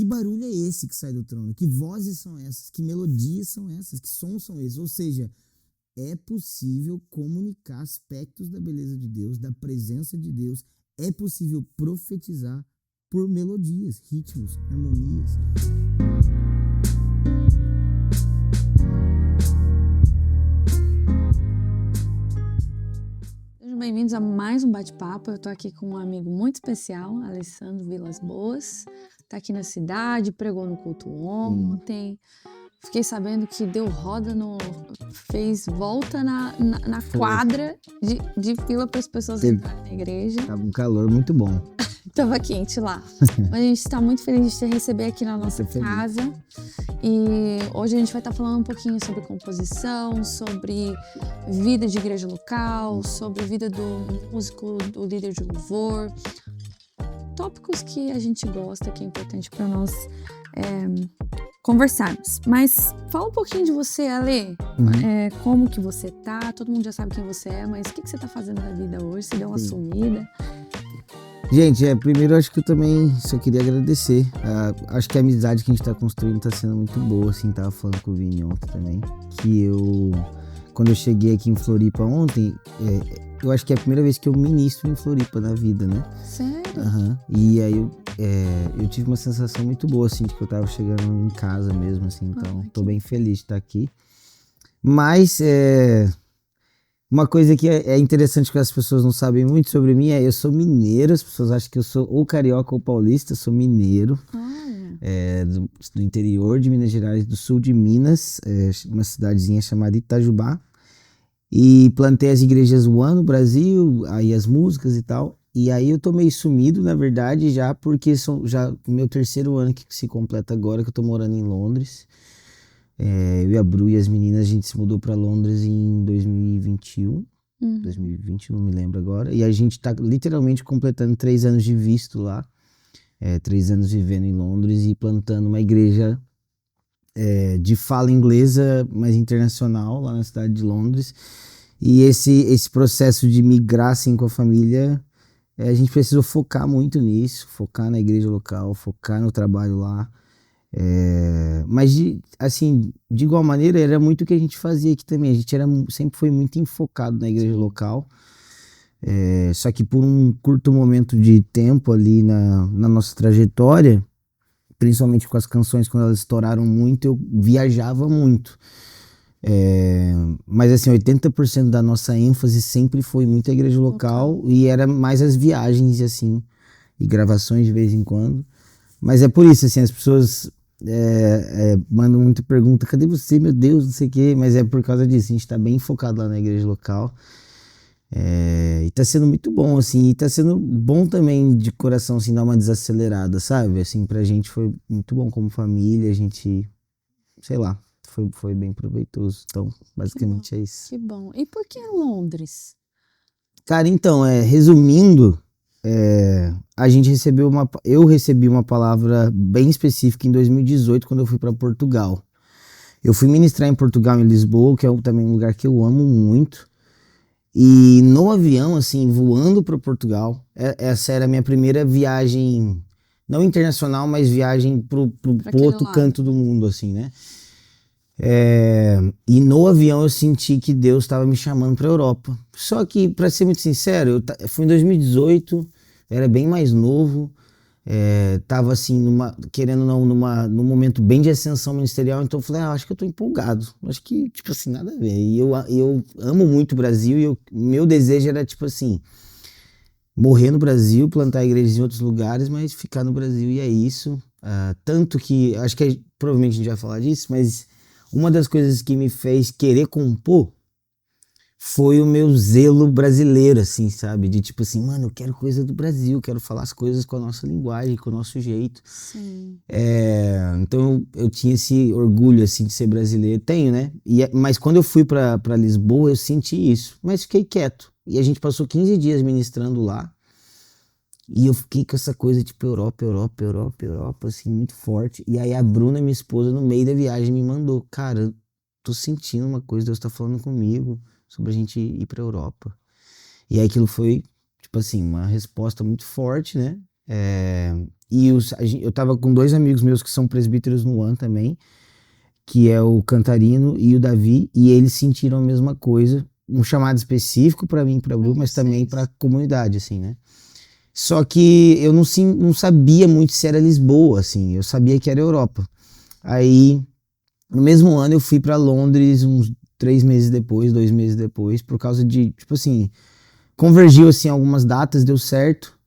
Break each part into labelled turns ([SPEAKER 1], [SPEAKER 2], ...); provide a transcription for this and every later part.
[SPEAKER 1] que barulho é esse que sai do trono? Que vozes são essas? Que melodias são essas? Que sons são esses? Ou seja, é possível comunicar aspectos da beleza de Deus, da presença de Deus. É possível profetizar por melodias, ritmos, harmonias.
[SPEAKER 2] Sejam bem-vindos a mais um bate-papo. Eu tô aqui com um amigo muito especial, Alessandro Vilas Boas. Tá aqui na cidade, pregou no culto ontem. Fiquei sabendo que deu roda fez volta na quadra de fila para as pessoas entrarem na igreja.
[SPEAKER 1] Tava um calor muito bom.
[SPEAKER 2] Tava quente lá. Mas a gente está muito feliz de te receber aqui na nossa casa. E hoje a gente vai estar falando um pouquinho sobre composição, sobre vida de igreja local, sobre vida do músico, do líder de louvor. Tópicos que a gente gosta, que é importante para nós conversarmos. Mas fala um pouquinho de você, Ale. Como que você tá? Todo mundo já sabe quem você é, mas o que você tá fazendo na vida hoje? Você deu uma sumida?
[SPEAKER 1] Gente, primeiro acho que eu também só queria agradecer. Acho que a amizade que a gente tá construindo tá sendo muito boa, assim, tava falando com o Vini ontem também. Quando eu cheguei aqui em Floripa ontem, eu acho que é a primeira vez que eu ministro em Floripa na vida, né?
[SPEAKER 2] Sério?
[SPEAKER 1] E aí eu tive uma sensação muito boa, assim, de que eu tava chegando em casa mesmo, assim, então tô bem feliz de estar aqui. Mas, uma coisa que é interessante que as pessoas não sabem muito sobre mim eu sou mineiro, as pessoas acham que eu sou ou carioca ou paulista, eu sou mineiro, do interior de Minas Gerais, do sul de Minas, uma cidadezinha chamada Itajubá, e plantei as igrejas One no Brasil, aí as músicas e tal, e aí eu tô meio sumido, na verdade, já porque já meu terceiro ano que se completa agora, que eu tô morando em Londres. Eu e a Bru e as meninas, a gente se mudou pra Londres em 2021, 2020, não me lembro agora. E a gente tá literalmente completando 3 anos de visto lá. 3 anos vivendo em Londres e plantando uma igreja de fala inglesa, mas internacional, lá na cidade de Londres. E esse processo de migrar assim com a família, a gente precisou focar muito nisso, focar na igreja local, focar no trabalho lá. Mas de igual maneira era muito o que a gente fazia aqui também. A gente sempre foi muito enfocado na igreja local, só que por um curto momento de tempo ali na nossa trajetória, principalmente com as canções quando elas estouraram muito, eu viajava muito, mas assim 80% da nossa ênfase sempre foi muito a igreja local e era mais as viagens assim, e gravações de vez em quando. Mas é por isso, assim, as pessoas mandam muita pergunta, cadê você, meu Deus, não sei o quê, mas é por causa disso, a gente tá bem focado lá na igreja local, e tá sendo muito bom, assim, e tá sendo bom também de coração, assim, dar uma desacelerada, sabe, assim, pra gente foi muito bom como família, a gente, sei lá, foi bem proveitoso, então, basicamente é isso.
[SPEAKER 2] Que bom. E por que Londres?
[SPEAKER 1] Cara, então, resumindo, eu recebi uma palavra bem específica em 2018, quando eu fui para Portugal. Eu fui ministrar em Portugal, em Lisboa, que é também um lugar que eu amo muito. E no avião, assim, voando para Portugal, essa era a minha primeira viagem, não internacional, mas viagem pro outro canto do mundo, assim, né? E no avião eu senti que Deus estava me chamando para Europa. Só que, para ser muito sincero, eu fui em 2018, era bem mais novo, tava assim, querendo ou não, num momento bem de ascensão ministerial, então eu falei, acho que eu tô empolgado, acho que, tipo assim, nada a ver. E eu amo muito o Brasil e meu desejo era, tipo assim, morrer no Brasil, plantar igrejas em outros lugares, mas ficar no Brasil, e é isso. Tanto que, acho que provavelmente a gente vai falar disso, mas uma das coisas que me fez querer compor foi o meu zelo brasileiro, assim, sabe? De tipo assim, mano, eu quero coisa do Brasil, quero falar as coisas com a nossa linguagem, com o nosso jeito.
[SPEAKER 2] Sim.
[SPEAKER 1] Então eu tinha esse orgulho, assim, de ser brasileiro. Tenho, né? Mas quando eu fui pra Lisboa, eu senti isso. Mas fiquei quieto. E a gente passou 15 dias ministrando lá. E eu fiquei com essa coisa, tipo, Europa, assim, muito forte. E aí a Bruna, minha esposa, no meio da viagem me mandou, cara, tô sentindo uma coisa, Deus tá falando comigo sobre a gente ir pra Europa. E aí aquilo foi, tipo assim, uma resposta muito forte, né? E eu tava com 2 amigos meus que são presbíteros no One também, que é o Cantarino e o Davi, e eles sentiram a mesma coisa, um chamado específico para mim, para Bru, mas também para a comunidade, assim, né? Só que eu não sabia muito se era Lisboa, assim, eu sabia que era Europa. Aí, no mesmo ano, eu fui para Londres uns 3 meses depois, 2 meses depois, por causa de, tipo assim, convergiu, assim, algumas datas, deu certo.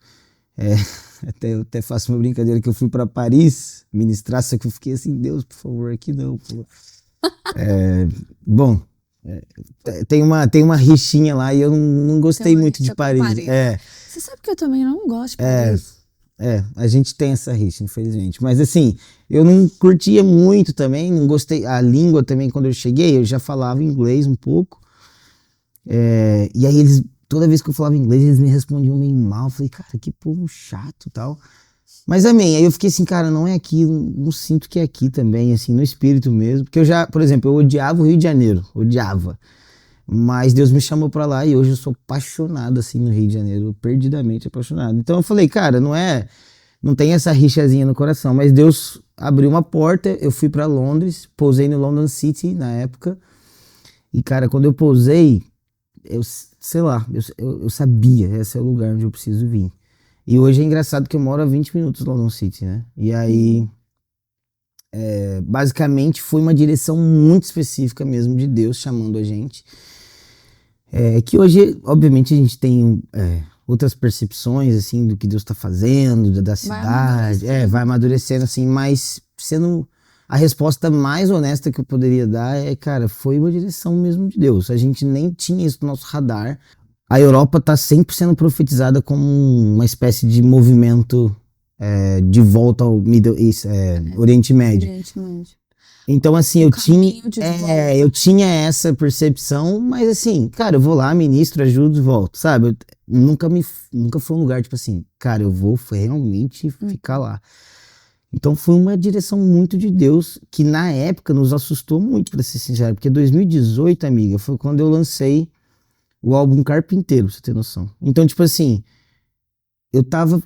[SPEAKER 1] Eu até faço uma brincadeira que eu fui para Paris ministrar, só que eu fiquei assim, Deus, por favor, aqui não, pô. Bom, tem uma rixinha lá e eu não gostei muito de Paris.
[SPEAKER 2] Você sabe que eu também não gosto de Paris.
[SPEAKER 1] A gente tem essa rixa, infelizmente. Mas assim, eu não curtia muito também, não gostei. A língua também, quando eu cheguei, eu já falava inglês um pouco. E aí toda vez que eu falava inglês, eles me respondiam meio mal. Eu falei, cara, que povo chato e tal. Mas amém, aí eu fiquei assim, cara, não é aqui, não sinto que é aqui também, assim, no espírito mesmo. Porque eu já, por exemplo, eu odiava o Rio de Janeiro, odiava. Mas Deus me chamou pra lá e hoje eu sou apaixonado, assim, no Rio de Janeiro, perdidamente apaixonado. Então eu falei, cara, não tem essa rixazinha no coração, mas Deus abriu uma porta, eu fui pra Londres, pousei no London City na época. E cara, quando eu pousei, sei lá, eu sabia, esse é o lugar onde eu preciso vir. E hoje é engraçado que eu moro a 20 minutos do London City, né? E aí, basicamente, foi uma direção muito específica mesmo de Deus chamando a gente. Que hoje, obviamente, a gente tem outras percepções, assim, do que Deus tá fazendo, da cidade. Vai amadurecendo, assim, mas sendo a resposta mais honesta que eu poderia dar cara, foi uma direção mesmo de Deus. A gente nem tinha isso no nosso radar. A Europa está sempre sendo profetizada como uma espécie de movimento de volta ao Oriente Médio. Então, assim, eu tinha essa percepção, mas assim, cara, eu vou lá, ministro, ajudo e volto, sabe? Nunca foi um lugar, tipo assim, cara, eu vou realmente ficar lá. Então foi uma direção muito de Deus, que na época nos assustou muito, pra ser sincero, porque 2018, amiga, foi quando eu lancei o álbum Carpinteiro, pra você ter noção. Então, tipo assim, eu tava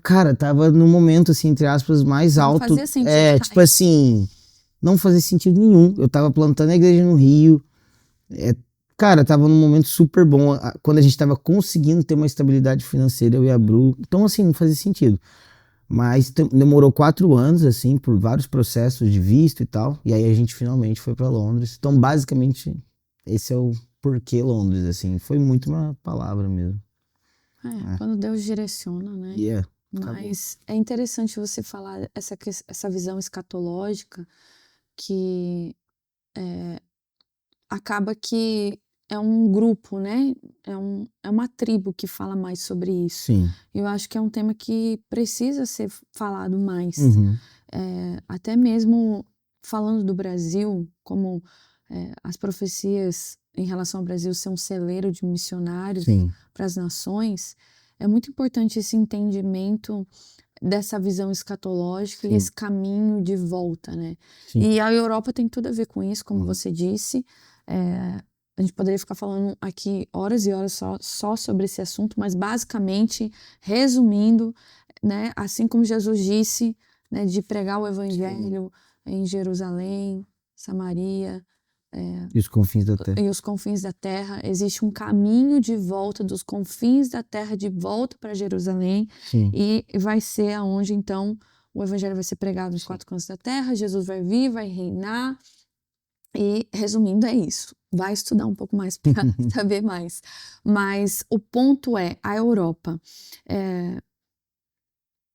[SPEAKER 1] no momento, assim, entre aspas, mais alto.
[SPEAKER 2] Não fazia sentido.
[SPEAKER 1] Tipo assim, não fazia sentido nenhum. Eu tava plantando a igreja no Rio. Cara, tava num momento super bom, quando a gente tava conseguindo ter uma estabilidade financeira, eu e a Bru. Então, assim, não fazia sentido. Mas demorou 4 anos, assim, por vários processos de visto e tal. E aí a gente finalmente foi pra Londres. Então, basicamente, esse é o porquê Londres, assim. Foi muito uma palavra mesmo.
[SPEAKER 2] Quando Deus direciona, né? Mas é interessante você falar essa visão escatológica que acaba que é um grupo, né? É uma tribo que fala mais sobre isso.
[SPEAKER 1] Sim.
[SPEAKER 2] Eu acho que é um tema que precisa ser falado mais. Até mesmo falando do Brasil, como as profecias em relação ao Brasil ser um celeiro de missionários para as nações, é muito importante esse entendimento dessa visão escatológica e esse caminho de volta, né? E a Europa tem tudo a ver com isso, como você disse. A gente poderia ficar falando aqui horas e horas só sobre esse assunto, mas basicamente, resumindo, né, assim como Jesus disse, né, de pregar o evangelho em Jerusalém, Samaria,
[SPEAKER 1] e os confins da terra.
[SPEAKER 2] E os confins da terra. Existe um caminho de volta dos confins da terra de volta para Jerusalém. E vai ser aonde então o evangelho vai ser pregado nos 4 cantos da terra. Jesus vai vir, vai reinar. E resumindo é isso. Vai estudar um pouco mais para saber mais. Mas o ponto é a Europa.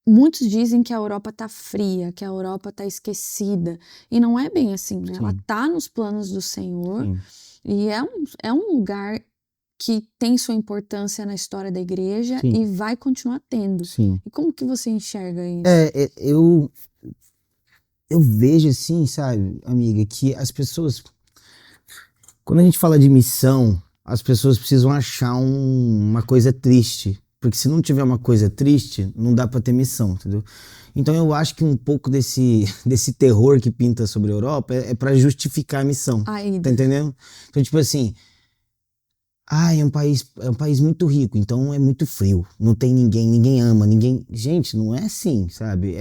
[SPEAKER 2] Muitos dizem que a Europa está fria, que a Europa está esquecida. E não é bem assim, né? Ela está nos planos do Senhor. E é um lugar que tem sua importância na história da igreja e vai continuar tendo. E como que você enxerga isso?
[SPEAKER 1] Eu vejo assim, sabe, amiga, que as pessoas... Quando a gente fala de missão, as pessoas precisam achar uma coisa triste. Porque se não tiver uma coisa triste, não dá pra ter missão, entendeu? Então eu acho que um pouco desse terror que pinta sobre a Europa é pra justificar a missão. Tá entendendo? Então, tipo assim, é um país muito rico, então é muito frio, não tem ninguém, ninguém ama, ninguém... Gente, não é assim, sabe?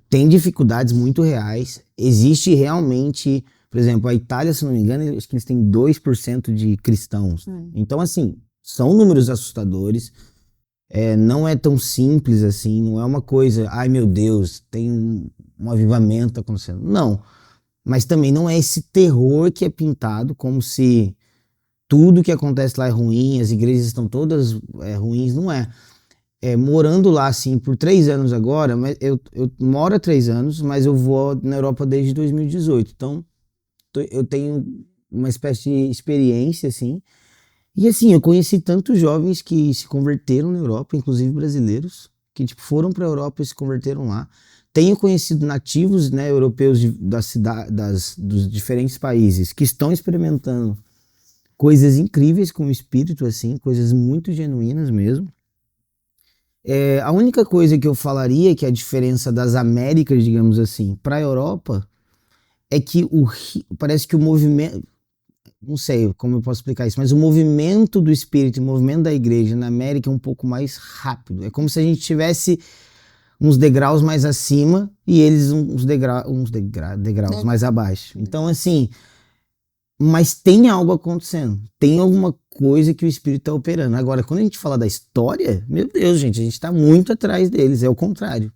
[SPEAKER 1] Tem dificuldades muito reais, existe realmente... Por exemplo, a Itália, se não me engano, acho que eles têm 2% de cristãos. Então, assim, são números assustadores. Não é tão simples assim, não é uma coisa, ai meu Deus, tem um avivamento acontecendo. Não, mas também não é esse terror que é pintado como se tudo que acontece lá é ruim, as igrejas estão todas ruins, não é. Morando lá, assim, por 3 anos agora, mas eu moro há 3 anos, mas eu vou na Europa desde 2018, então eu tenho uma espécie de experiência, assim, e assim, eu conheci tantos jovens que se converteram na Europa, inclusive brasileiros, que tipo, foram para a Europa e se converteram lá. Tenho conhecido nativos, né, europeus dos diferentes países que estão experimentando coisas incríveis com o espírito, assim, coisas muito genuínas mesmo. A única coisa que eu falaria que é a diferença das Américas, digamos assim, para a Europa é que parece que o movimento, não sei como eu posso explicar isso, mas o movimento do espírito, o movimento da igreja na América é um pouco mais rápido. É como se a gente tivesse uns degraus mais acima e eles degraus mais abaixo. Então, assim, mas tem algo acontecendo, tem alguma coisa que o espírito está operando. Agora, quando a gente fala da história, meu Deus, gente, a gente está muito atrás deles, é o contrário.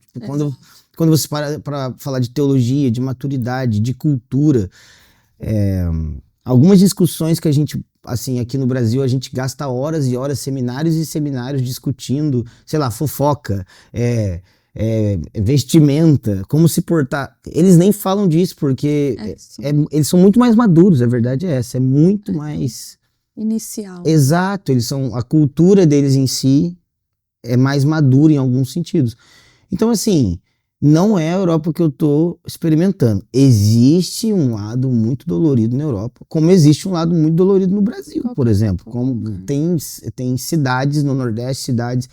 [SPEAKER 1] Quando você para falar de teologia, de maturidade, de cultura, algumas discussões que a gente, assim, aqui no Brasil, a gente gasta horas e horas, seminários e seminários discutindo, sei lá, fofoca, vestimenta, como se portar. Eles nem falam disso, porque eles são muito mais maduros, a verdade é essa, é muito mais...
[SPEAKER 2] Inicial.
[SPEAKER 1] Exato, a cultura deles em si é mais madura em alguns sentidos. Então, assim, não é a Europa que eu tô experimentando. Existe um lado muito dolorido na Europa, como existe um lado muito dolorido no Brasil, por exemplo. Como tem cidades no Nordeste, cidades...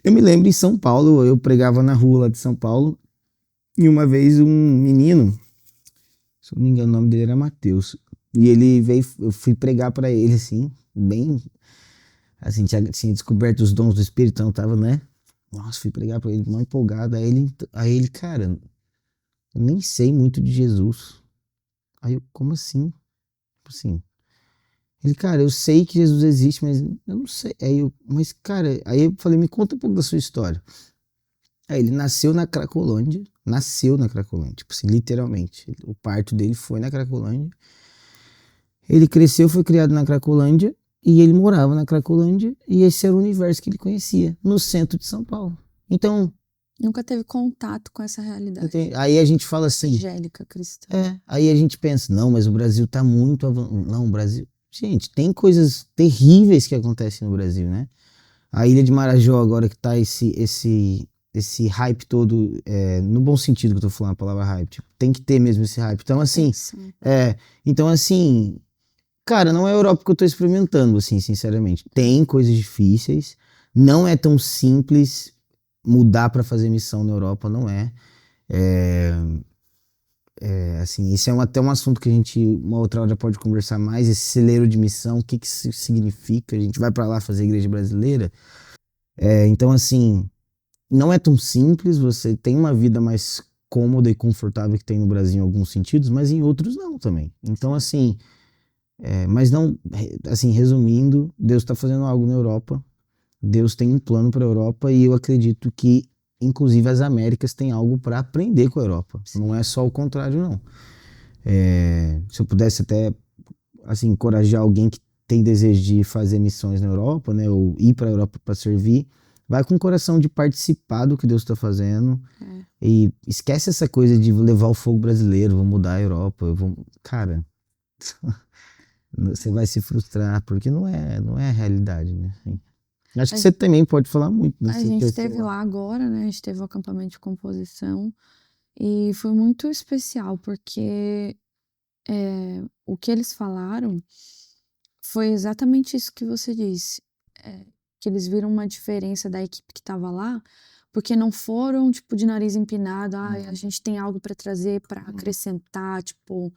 [SPEAKER 1] Eu me lembro em São Paulo, eu pregava na rua lá de São Paulo, e uma vez um menino, se eu não me engano o nome dele era Matheus, e ele veio, eu fui pregar pra ele, assim, bem... Assim, tinha descoberto os dons do Espírito, então tava, né? Nossa, fui pregar pra ele, mal empolgado. Aí ele, cara, eu nem sei muito de Jesus. Aí eu, como assim? Tipo assim. Ele, cara, eu sei que Jesus existe, mas eu não sei. Mas, cara, aí eu falei, me conta um pouco da sua história. Aí ele nasceu na Cracolândia, tipo assim, literalmente. O parto dele foi na Cracolândia. Ele cresceu, foi criado na Cracolândia, e ele morava na Cracolândia, e esse era o universo que ele conhecia, no centro de São Paulo. Então...
[SPEAKER 2] Nunca teve contato com essa realidade.
[SPEAKER 1] Aí a gente fala assim...
[SPEAKER 2] Evangélica cristã.
[SPEAKER 1] Aí a gente pensa, não, mas o Brasil tá muito avançado. Não, o Brasil... Gente, tem coisas terríveis que acontecem no Brasil, né? A Ilha de Marajó, agora que tá esse hype todo, no bom sentido que eu tô falando a palavra hype, tipo, tem que ter mesmo esse hype. Então, assim... Então, assim... Cara, não é a Europa que eu tô experimentando, assim, sinceramente. Tem coisas difíceis, não é tão simples mudar para fazer missão na Europa, não é. Assim, isso é até um assunto que a gente, uma outra hora, pode conversar mais, esse celeiro de missão, o que isso significa? A gente vai para lá fazer a igreja brasileira? Então, assim, não é tão simples, você tem uma vida mais cômoda e confortável que tem no Brasil em alguns sentidos, mas em outros não também. Então, assim... mas não, assim, resumindo, Deus está fazendo algo na Europa, Deus tem um plano para a Europa e eu acredito que, inclusive, as Américas têm algo para aprender com a Europa. Não é só o contrário, não. Se eu pudesse até, assim, encorajar alguém que tem desejo de fazer missões na Europa, né, ou ir para a Europa para servir, vai com o coração de participar do que Deus está fazendo e esquece essa coisa de levar o fogo brasileiro, vou mudar a Europa, cara... Você vai se frustrar, porque não é a realidade, né? Acho que você também pode falar muito.
[SPEAKER 2] A gente esteve lá agora, né? A gente teve o acampamento de composição e foi muito especial, porque o que eles falaram foi exatamente isso que você disse. Que eles viram uma diferença da equipe que estava lá, porque não foram, tipo, de nariz empinado, a gente tem algo para trazer, para acrescentar, tipo...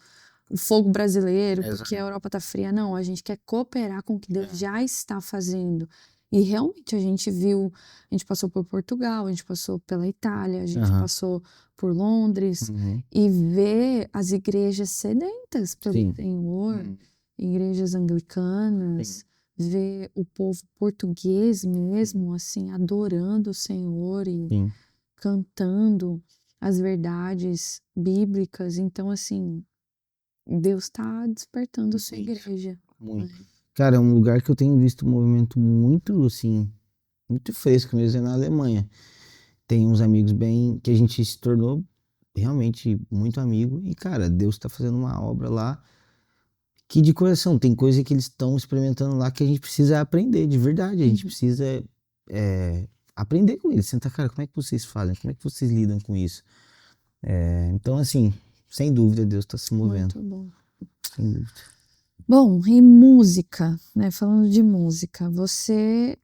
[SPEAKER 2] o fogo brasileiro,
[SPEAKER 1] Exato.
[SPEAKER 2] porque a Europa tá fria. Não, a gente quer cooperar com o que Deus já está fazendo. E realmente a gente viu, a gente passou por Portugal, a gente passou pela Itália, a gente
[SPEAKER 1] Aham.
[SPEAKER 2] passou por Londres,
[SPEAKER 1] Uhum.
[SPEAKER 2] e ver as igrejas sedentas pelo
[SPEAKER 1] Sim.
[SPEAKER 2] Senhor, igrejas anglicanas, ver o povo português mesmo, assim, adorando o Senhor e
[SPEAKER 1] Sim.
[SPEAKER 2] cantando as verdades bíblicas. Então, assim, Deus está despertando a sua
[SPEAKER 1] Muito.
[SPEAKER 2] igreja.
[SPEAKER 1] Muito. Cara, é um lugar que eu tenho visto um movimento muito, assim, muito fresco mesmo, é na Alemanha. Tem uns amigos bem, que a gente se tornou realmente muito amigo. E, cara, Deus tá fazendo uma obra lá que de coração, tem coisa que eles estão experimentando lá que a gente precisa aprender, de verdade. A gente precisa aprender com eles. Sentar, cara, como é que vocês fazem? Como é que vocês lidam com isso? Então, assim, sem dúvida, Deus tá se movendo.
[SPEAKER 2] Muito bom.
[SPEAKER 1] Sem dúvida.
[SPEAKER 2] Bom, e música, né? Falando de música, você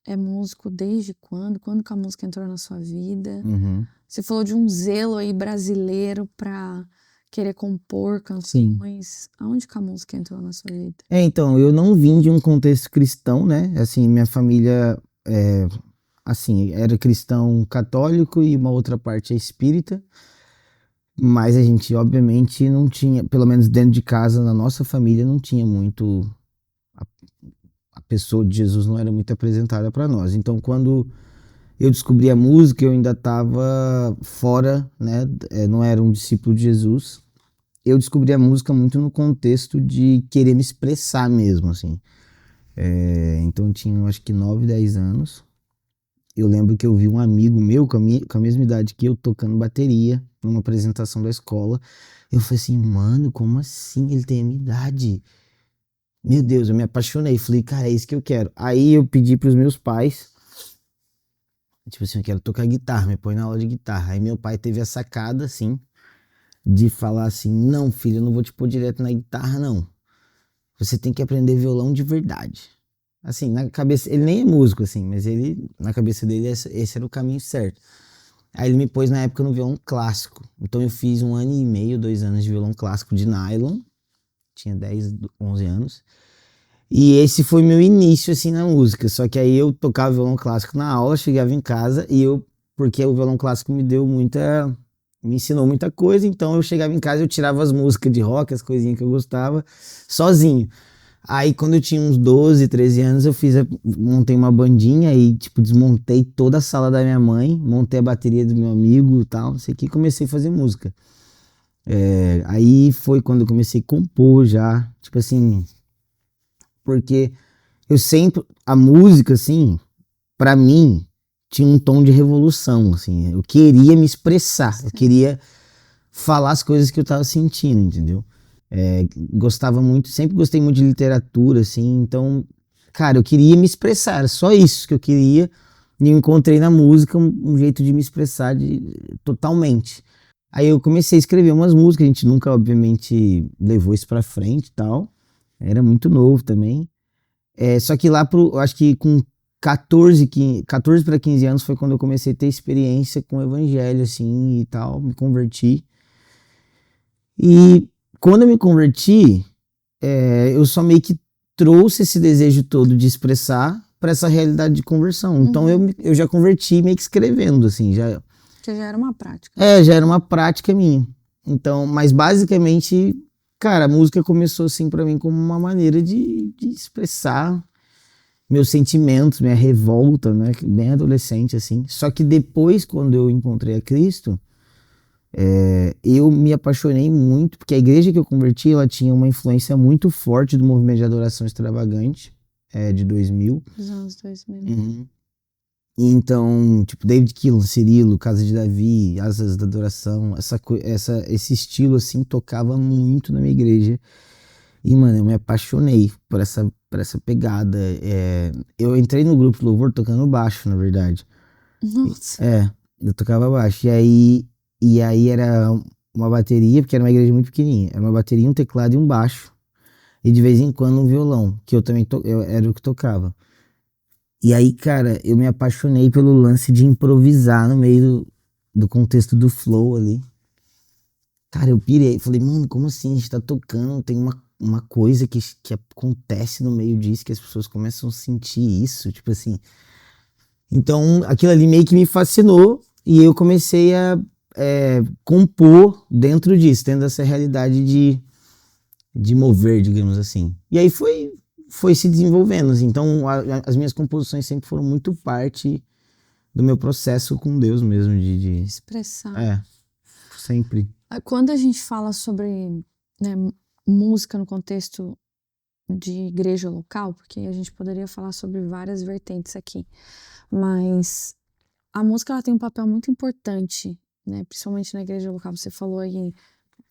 [SPEAKER 2] é músico desde quando? Quando que a música entrou na sua vida?
[SPEAKER 1] Uhum.
[SPEAKER 2] Você falou de um zelo aí brasileiro pra querer compor canções. Aonde que a música entrou na sua vida?
[SPEAKER 1] Então, eu não vim de um contexto cristão, né? Assim, minha família, assim, era cristão católico e uma outra parte é espírita. Mas a gente, obviamente, não tinha, pelo menos dentro de casa, na nossa família, não tinha muito. A pessoa de Jesus não era muito apresentada para nós. Então, quando eu descobri a música, eu ainda estava fora, né? Não era um discípulo de Jesus. Eu descobri a música muito no contexto de querer me expressar mesmo, assim. Então, eu tinha, acho que 9, 10 anos. Eu lembro que eu vi um amigo meu com a mesma idade que eu tocando bateria numa apresentação da escola. Eu falei assim, mano, como assim? Ele tem a minha idade. Meu Deus, eu me apaixonei. Falei, cara, é isso que eu quero. Aí eu pedi pros meus pais, tipo assim, eu quero tocar guitarra, me põe na aula de guitarra. Aí meu pai teve a sacada, assim, de falar assim, não, filho, eu não vou te pôr direto na guitarra, não. Você tem que aprender violão de verdade. Assim, na cabeça, ele nem é músico, assim, mas ele, na cabeça dele, esse era o caminho certo. Aí ele me pôs na época no violão clássico. Então eu fiz 1 ano e meio, 2 anos de violão clássico de nylon. Tinha 10, 11 anos. E esse foi meu início, assim, na música. Só que aí eu tocava violão clássico na aula, chegava em casa e porque o violão clássico me ensinou muita coisa, então eu chegava em casa e eu tirava as músicas de rock, as coisinhas que eu gostava, sozinho. Aí quando eu tinha uns 12, 13 anos, montei uma bandinha e, tipo, desmontei toda a sala da minha mãe, montei a bateria do meu amigo e tal, não sei o que, e comecei a fazer música. Aí foi quando eu comecei a compor já, tipo assim, porque a música, assim, pra mim, tinha um tom de revolução, assim, eu queria me expressar, eu queria falar as coisas que eu tava sentindo, entendeu? Gostava muito, sempre gostei muito de literatura, assim, então, cara, eu queria me expressar, era só isso que eu queria, e eu encontrei na música um jeito de me expressar totalmente. Aí eu comecei a escrever umas músicas, a gente nunca, obviamente, levou isso pra frente e tal, era muito novo também. Só que lá eu acho que com 14 para 15 anos foi quando eu comecei a ter experiência com o evangelho, assim, e tal, me converti. E quando eu me converti, eu só meio que trouxe esse desejo todo de expressar para essa realidade de conversão. Então eu já converti meio que escrevendo, assim, já.
[SPEAKER 2] Que já era uma prática.
[SPEAKER 1] Já era uma prática minha. Então, mas basicamente, cara, a música começou assim para mim como uma maneira de expressar meus sentimentos, minha revolta, né? Bem adolescente, assim. Só que depois, quando eu encontrei a Cristo, eu me apaixonei muito, porque a igreja que eu converti, ela tinha uma influência muito forte do movimento de adoração extravagante, de 2000.
[SPEAKER 2] Dos anos 2000.
[SPEAKER 1] Uhum. Então, tipo, David Keelan, Cirilo, Casa de Davi, Asas da Adoração, esse estilo, assim, tocava muito na minha igreja. E, mano, eu me apaixonei por essa pegada. Eu entrei no grupo de louvor tocando baixo, na verdade.
[SPEAKER 2] Nossa.
[SPEAKER 1] Eu tocava baixo. E aí era uma bateria, porque era uma igreja muito pequenininha. Era uma bateria, um teclado e um baixo. E de vez em quando um violão, que eu também era o que tocava. E aí, cara, eu me apaixonei pelo lance de improvisar no meio do contexto do flow ali. Cara, eu pirei. Falei, mano, como assim? A gente tá tocando, tem uma coisa que acontece no meio disso, que as pessoas começam a sentir isso, tipo assim. Então, aquilo ali meio que me fascinou e eu comecei a compor dentro disso, dentro dessa realidade de mover, digamos assim. E aí foi se desenvolvendo, assim. Então, as minhas composições sempre foram muito parte do meu processo com Deus mesmo,
[SPEAKER 2] Expressar.
[SPEAKER 1] Sempre.
[SPEAKER 2] Quando a gente fala sobre, né, música no contexto de igreja local, porque a gente poderia falar sobre várias vertentes aqui, mas a música ela tem um papel muito importante, né, principalmente na igreja local. Você falou aí,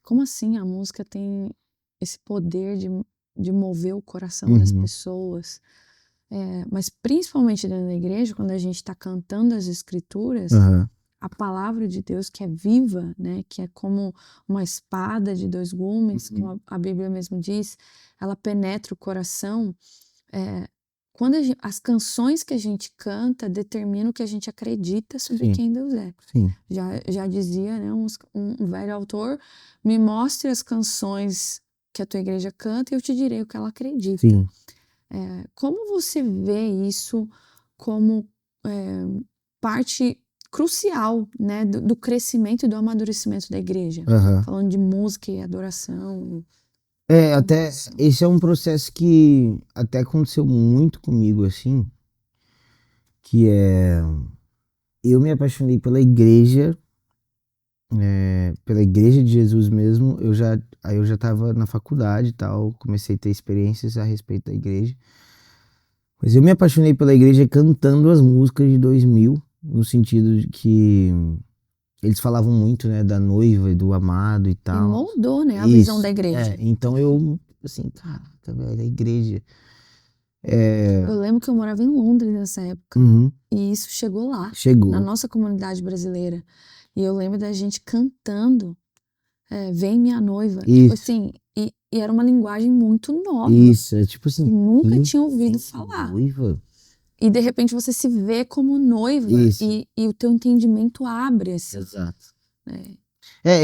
[SPEAKER 2] como assim a música tem esse poder de mover o coração das
[SPEAKER 1] Uhum.
[SPEAKER 2] pessoas? Mas principalmente dentro da igreja, quando a gente está cantando as escrituras,
[SPEAKER 1] Uhum.
[SPEAKER 2] a palavra de Deus que é viva, né, que é como uma espada de dois gumes, como a Bíblia mesmo diz, ela penetra o coração. Quando as canções que a gente canta determinam o que a gente acredita sobre
[SPEAKER 1] Sim.
[SPEAKER 2] quem Deus é.
[SPEAKER 1] Sim.
[SPEAKER 2] Já dizia, né, um velho autor, me mostre as canções que a tua igreja canta e eu te direi o que ela acredita.
[SPEAKER 1] Sim.
[SPEAKER 2] Como você vê isso como parte crucial, né, do crescimento e do amadurecimento da igreja?
[SPEAKER 1] Uhum.
[SPEAKER 2] Falando de música e adoração.
[SPEAKER 1] Até esse é um processo que até aconteceu muito comigo, assim, que eu me apaixonei pela igreja de Jesus mesmo. Aí eu já tava na faculdade e tal, comecei a ter experiências a respeito da igreja. Mas eu me apaixonei pela igreja cantando as músicas de 2000, no sentido de que eles falavam muito, né, da noiva e do amado e
[SPEAKER 2] E
[SPEAKER 1] tal.
[SPEAKER 2] moldou, né, a visão da
[SPEAKER 1] Isso.
[SPEAKER 2] igreja.
[SPEAKER 1] Então eu, assim, caraca, velho, a igreja.
[SPEAKER 2] Eu lembro que eu morava em Londres nessa época.
[SPEAKER 1] Uhum.
[SPEAKER 2] E isso chegou lá, na
[SPEAKER 1] Chegou.
[SPEAKER 2] nossa comunidade brasileira. E eu lembro da gente cantando Vem Minha Noiva. Tipo
[SPEAKER 1] Isso.
[SPEAKER 2] assim, e era uma linguagem muito nova.
[SPEAKER 1] Isso, é tipo assim.
[SPEAKER 2] Que nunca
[SPEAKER 1] eu
[SPEAKER 2] tinha ouvido
[SPEAKER 1] tenho
[SPEAKER 2] falar.
[SPEAKER 1] Noiva.
[SPEAKER 2] E de repente você se vê como noiva.
[SPEAKER 1] Isso.
[SPEAKER 2] E o teu entendimento abre, assim.
[SPEAKER 1] Exato.
[SPEAKER 2] Né?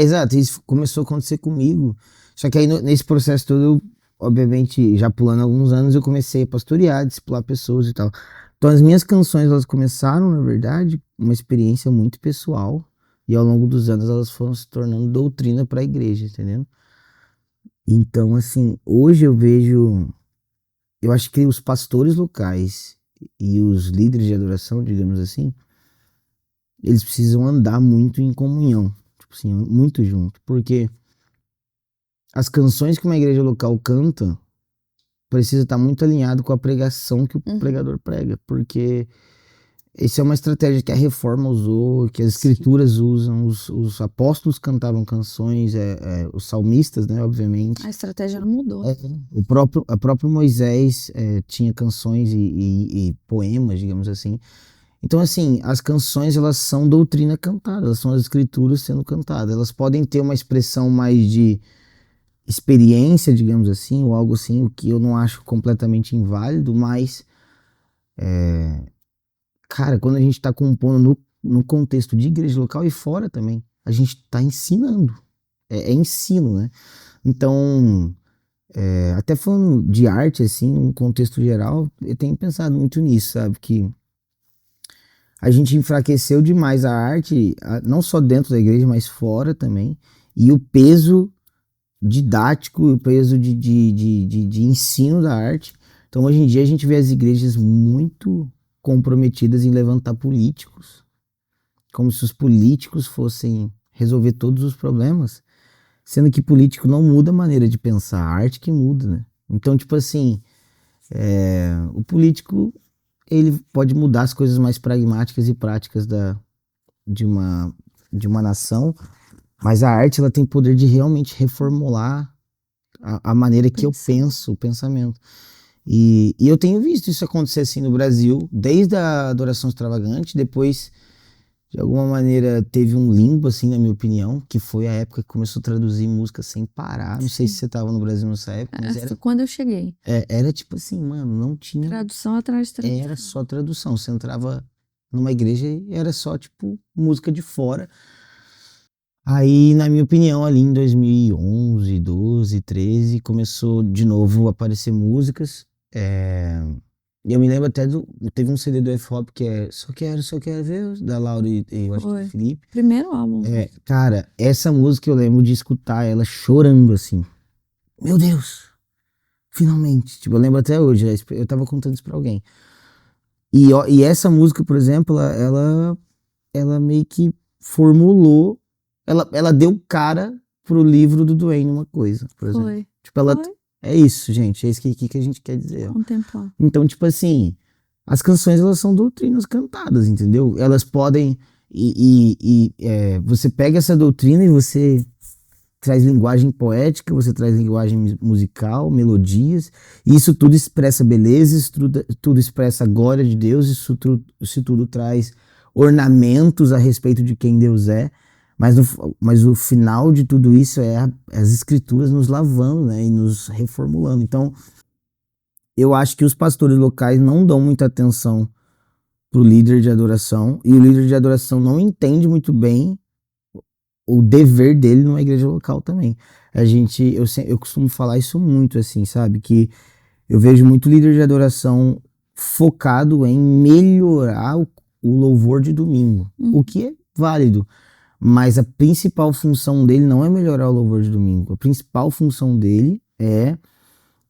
[SPEAKER 1] Exato. Isso começou a acontecer comigo. Só que aí nesse processo todo, eu, obviamente, já pulando alguns anos, eu comecei a pastorear, discipular pessoas e tal. Então as minhas canções, elas começaram, na verdade, uma experiência muito pessoal. E ao longo dos anos elas foram se tornando doutrina para a igreja, entendeu? Então, assim, hoje eu acho que os pastores locais e os líderes de adoração, digamos assim, eles precisam andar muito em comunhão, tipo assim, muito junto, porque as canções que uma igreja local canta precisa estar muito alinhado com a pregação que o pregador prega, porque essa é uma estratégia que a Reforma usou, que as escrituras usam, os apóstolos cantavam canções, os salmistas, né, obviamente.
[SPEAKER 2] A estratégia não mudou.
[SPEAKER 1] O próprio Moisés tinha canções e poemas, digamos assim. Então, assim, as canções, elas são doutrina cantada, elas são as escrituras sendo cantadas. Elas podem ter uma expressão mais de experiência, digamos assim, ou algo assim, o que eu não acho completamente inválido, mas, cara, quando a gente está compondo no contexto de igreja local e fora também, a gente está ensinando. É ensino, né? Então, até falando de arte, assim, num contexto geral, eu tenho pensado muito nisso, sabe? Que a gente enfraqueceu demais a arte, não só dentro da igreja, mas fora também. E o peso didático, o peso de ensino da arte. Então, hoje em dia, a gente vê as igrejas muito comprometidas em levantar políticos, como se os políticos fossem resolver todos os problemas, sendo que político não muda a maneira de pensar, a arte que muda, né? Então, tipo assim, o político ele pode mudar as coisas mais pragmáticas e práticas de uma nação, mas a arte ela tem poder de realmente reformular a maneira que eu penso, o pensamento. E eu tenho visto isso acontecer assim no Brasil, desde a adoração extravagante, depois de alguma maneira teve um limbo assim, na minha opinião, que foi a época que começou a traduzir música sem parar. Não sei se você estava no Brasil nessa época, mas
[SPEAKER 2] Foi quando eu cheguei.
[SPEAKER 1] Era tipo assim, mano, não tinha.
[SPEAKER 2] Tradução atrás de tradução.
[SPEAKER 1] Era só tradução. Você entrava numa igreja e era só, tipo, música de fora. Aí, na minha opinião, ali em 2011, 12, 13, começou de novo a aparecer músicas. Eu me lembro até teve um CD do F-Hop que é Só Quero Ver, da Laura e eu acho que do Felipe.
[SPEAKER 2] Primeiro álbum.
[SPEAKER 1] Cara, essa música eu lembro de escutar ela chorando assim. Meu Deus! Finalmente! Tipo, eu lembro até hoje, eu tava contando isso pra alguém. E essa música, por exemplo, ela meio que formulou, ela deu cara pro livro do Duane uma coisa, por exemplo.
[SPEAKER 2] Foi.
[SPEAKER 1] Tipo, é isso, gente, é isso que a gente quer dizer.
[SPEAKER 2] Contemplar.
[SPEAKER 1] Então, tipo assim, as canções, elas são doutrinas cantadas, entendeu? Elas podem, você pega essa doutrina e você traz linguagem poética, você traz linguagem musical, melodias, e isso tudo expressa beleza, isso tudo expressa a glória de Deus, isso tudo traz ornamentos a respeito de quem Deus é, mas o final de tudo isso é as escrituras nos lavando, né, e nos reformulando. Então, eu acho que os pastores locais não dão muita atenção pro líder de adoração, e o líder de adoração não entende muito bem o dever dele numa igreja local também. Eu costumo falar isso muito, assim, sabe? Que eu vejo muito líder de adoração focado em melhorar o louvor de domingo, o que é válido. Mas a principal função dele não é melhorar o louvor de domingo. A principal função dele é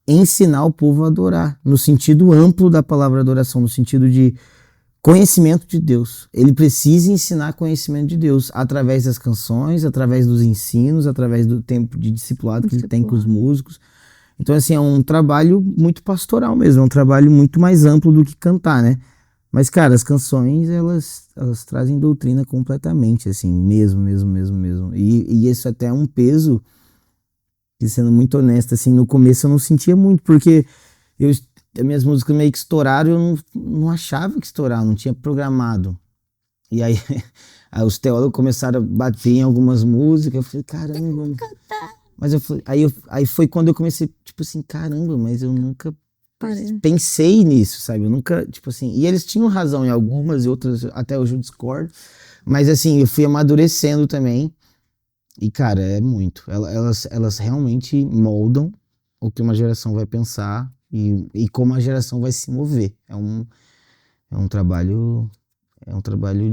[SPEAKER 1] ensinar o povo a adorar, no sentido amplo da palavra adoração, no sentido de conhecimento de Deus. Ele precisa ensinar conhecimento de Deus através das canções, através dos ensinos, através do tempo de discipulado que ele tem com os músicos. Então, assim, é um trabalho muito pastoral mesmo, é um trabalho muito mais amplo do que cantar, né? Mas, cara, as canções, elas trazem doutrina completamente, assim, mesmo. E isso até é um peso, que sendo muito honesto, assim, no começo eu não sentia muito, porque as minhas músicas meio que estouraram, eu não achava que estouraram, não tinha programado. E aí, os teólogos começaram a bater em algumas músicas, eu falei, caramba. Mas aí foi quando eu comecei, tipo assim, caramba, mas eu nunca pensei nisso, sabe? Eu nunca, tipo assim, e eles tinham razão em algumas e outras, até hoje eu discordo. Mas assim, eu fui amadurecendo também. E, cara, é muito. Elas realmente moldam o que uma geração vai pensar e como a geração vai se mover. É um trabalho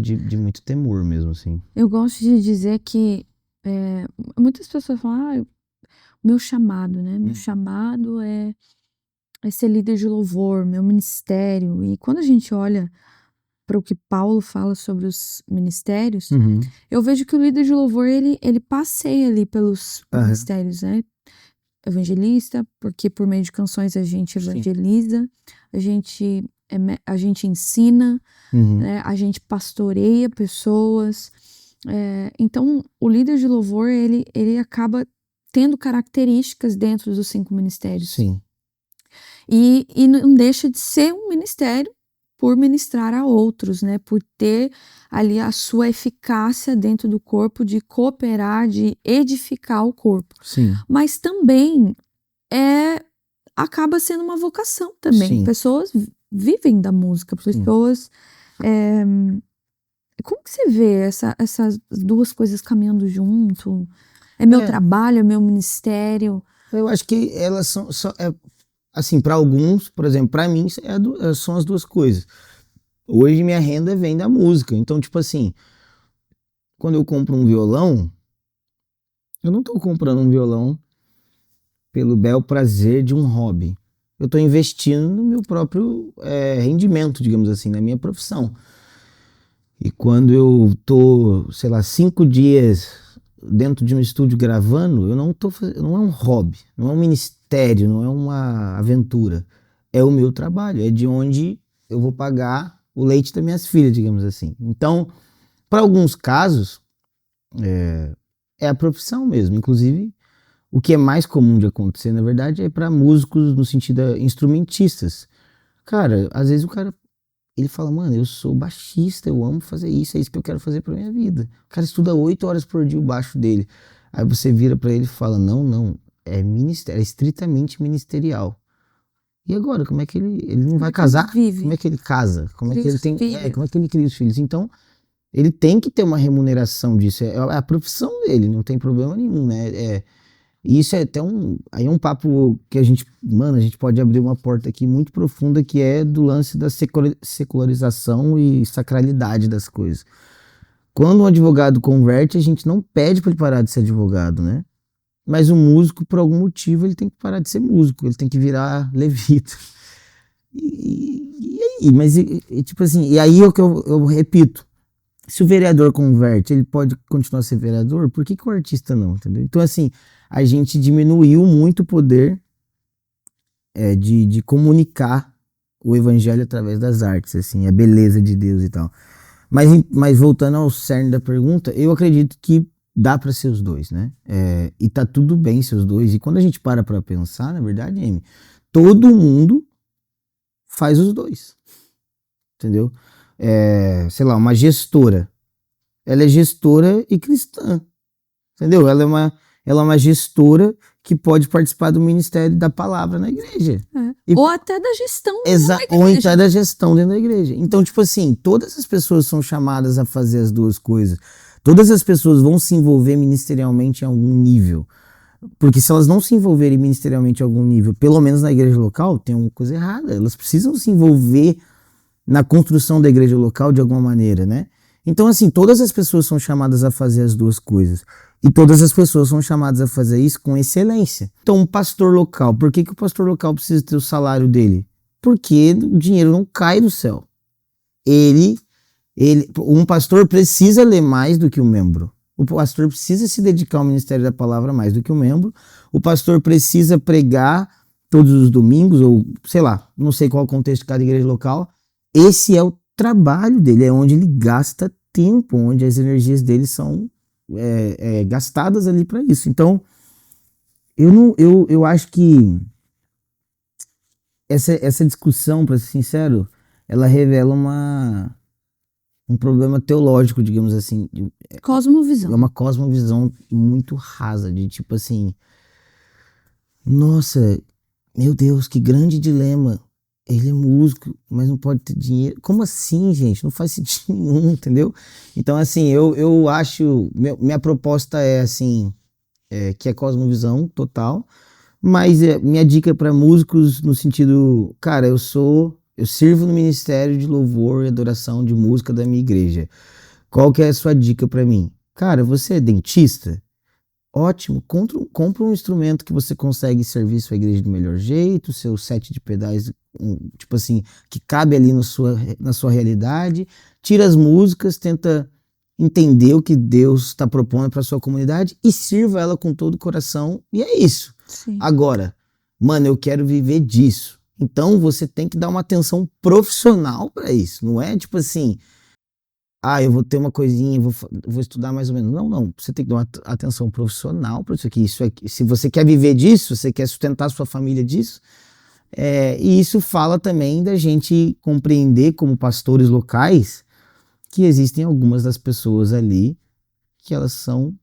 [SPEAKER 1] de muito temor mesmo, assim.
[SPEAKER 2] Eu gosto de dizer que muitas pessoas falam, meu chamado, né? Meu chamado é ser líder de louvor, meu ministério. E quando a gente olha para o que Paulo fala sobre os ministérios, eu vejo que o líder de louvor, ele passeia ali pelos ministérios, né? Evangelista, porque por meio de canções a gente evangeliza, a gente ensina, né? A gente pastoreia pessoas. Então, o líder de louvor, ele acaba tendo características dentro dos 5 ministérios.
[SPEAKER 1] Sim.
[SPEAKER 2] E não deixa de ser um ministério por ministrar a outros, né? Por ter ali a sua eficácia dentro do corpo, de cooperar, de edificar o corpo.
[SPEAKER 1] Sim.
[SPEAKER 2] Mas também acaba sendo uma vocação também.
[SPEAKER 1] Sim.
[SPEAKER 2] Pessoas vivem da música, pessoas... como que você vê essas duas coisas caminhando junto? É meu trabalho, é meu ministério?
[SPEAKER 1] Eu acho que elas são... assim, para alguns, por exemplo, para mim, são as duas coisas. Hoje minha renda vem da música. Então, tipo assim, quando eu compro um violão, eu não tô comprando um violão pelo bel prazer de um hobby. Eu tô investindo no meu próprio rendimento, digamos assim, na minha profissão. E quando eu tô, sei lá, 5 dias dentro de um estúdio gravando, eu não tô fazendo, não é um hobby, não é um ministério, não é uma aventura. É o meu trabalho, é de onde eu vou pagar o leite das minhas filhas, digamos assim. Então, para alguns casos, é a profissão mesmo. Inclusive, o que é mais comum de acontecer, na verdade, é para músicos no sentido instrumentistas. Cara, às vezes o cara, ele fala, mano, eu sou baixista, eu amo fazer isso, é isso que eu quero fazer pra minha vida. O cara estuda 8 horas por dia o baixo dele. Aí você vira pra ele e fala, não, é ministério, é estritamente ministerial. E agora, como é que ele não vai casar?
[SPEAKER 2] Vive.
[SPEAKER 1] Como é que ele casa? Como é que ele tem, como é que ele cria os filhos? Então, Ele tem que ter uma remuneração disso. É a profissão dele, não tem problema nenhum, né? E isso é até aí é um papo que a gente pode abrir uma porta aqui muito profunda, que é do lance da secularização e sacralidade das coisas. Quando um advogado converte, a gente não pede para ele parar de ser advogado, né? Mas o músico, por algum motivo, ele tem que parar de ser músico, ele tem que virar levita. E aí? Mas, tipo assim, e aí é o que eu repito. Se o vereador converte, ele pode continuar a ser vereador, por que o artista não, entendeu? Então, assim, a gente diminuiu muito o poder de comunicar o evangelho através das artes, assim, a beleza de Deus e tal. Mas voltando ao cerne da pergunta, eu acredito que dá para ser os dois, né? E tá tudo bem ser os dois. E quando a gente para pensar, na verdade, Amy, todo mundo faz os dois, entendeu? Sei lá, uma gestora. Ela é gestora e cristã, entendeu? Ela é uma gestora que pode participar do ministério da palavra na igreja.
[SPEAKER 2] Ou até da gestão
[SPEAKER 1] ou até da gestão dentro da igreja. Então, tipo assim, todas as pessoas são chamadas a fazer as duas coisas. Todas as pessoas vão se envolver ministerialmente em algum nível. Porque se elas não se envolverem ministerialmente em algum nível, pelo menos na igreja local, tem uma coisa errada. Elas precisam se envolver na construção da igreja local de alguma maneira, né? Então, assim, todas as pessoas são chamadas a fazer as duas coisas. E todas as pessoas são chamadas a fazer isso com excelência. Então, um pastor local, por que o pastor local precisa ter o salário dele? Porque o dinheiro não cai do céu. Um pastor precisa ler mais do que um membro. O pastor precisa se dedicar ao ministério da palavra mais do que um membro. O pastor precisa pregar todos os domingos, ou sei lá, não sei qual é o contexto de cada igreja local. Esse é o trabalho dele, é onde ele gasta tempo, onde as energias dele são gastadas ali para isso. Então, eu acho que essa discussão, para ser sincero, ela revela um problema teológico, digamos assim.
[SPEAKER 2] Cosmovisão.
[SPEAKER 1] É uma cosmovisão muito rasa, de tipo assim, nossa, meu Deus, que grande dilema. Ele é músico, mas não pode ter dinheiro. Como assim, gente? Não faz sentido nenhum, entendeu? Então, assim, eu acho... Minha proposta é, assim, que é cosmovisão total, mas minha dica para músicos no sentido... Cara, eu sirvo no ministério de louvor e adoração de música da minha igreja. Qual que é a sua dica para mim? Cara, você é dentista? Ótimo, compra um instrumento que você consegue servir sua igreja do melhor jeito, seu set de pedais, tipo assim, que cabe ali na sua realidade, tira as músicas, tenta entender o que Deus está propondo para sua comunidade e sirva ela com todo o coração, e é isso.
[SPEAKER 2] Sim.
[SPEAKER 1] Agora, mano, eu quero viver disso. Então você tem que dar uma atenção profissional para isso, não é tipo assim... eu vou ter uma coisinha, vou estudar mais ou menos. Não. Você tem que dar uma atenção profissional para isso aqui. Se você quer viver disso, você quer sustentar sua família disso. E isso fala também da gente compreender, como pastores locais, que existem algumas das pessoas ali que elas são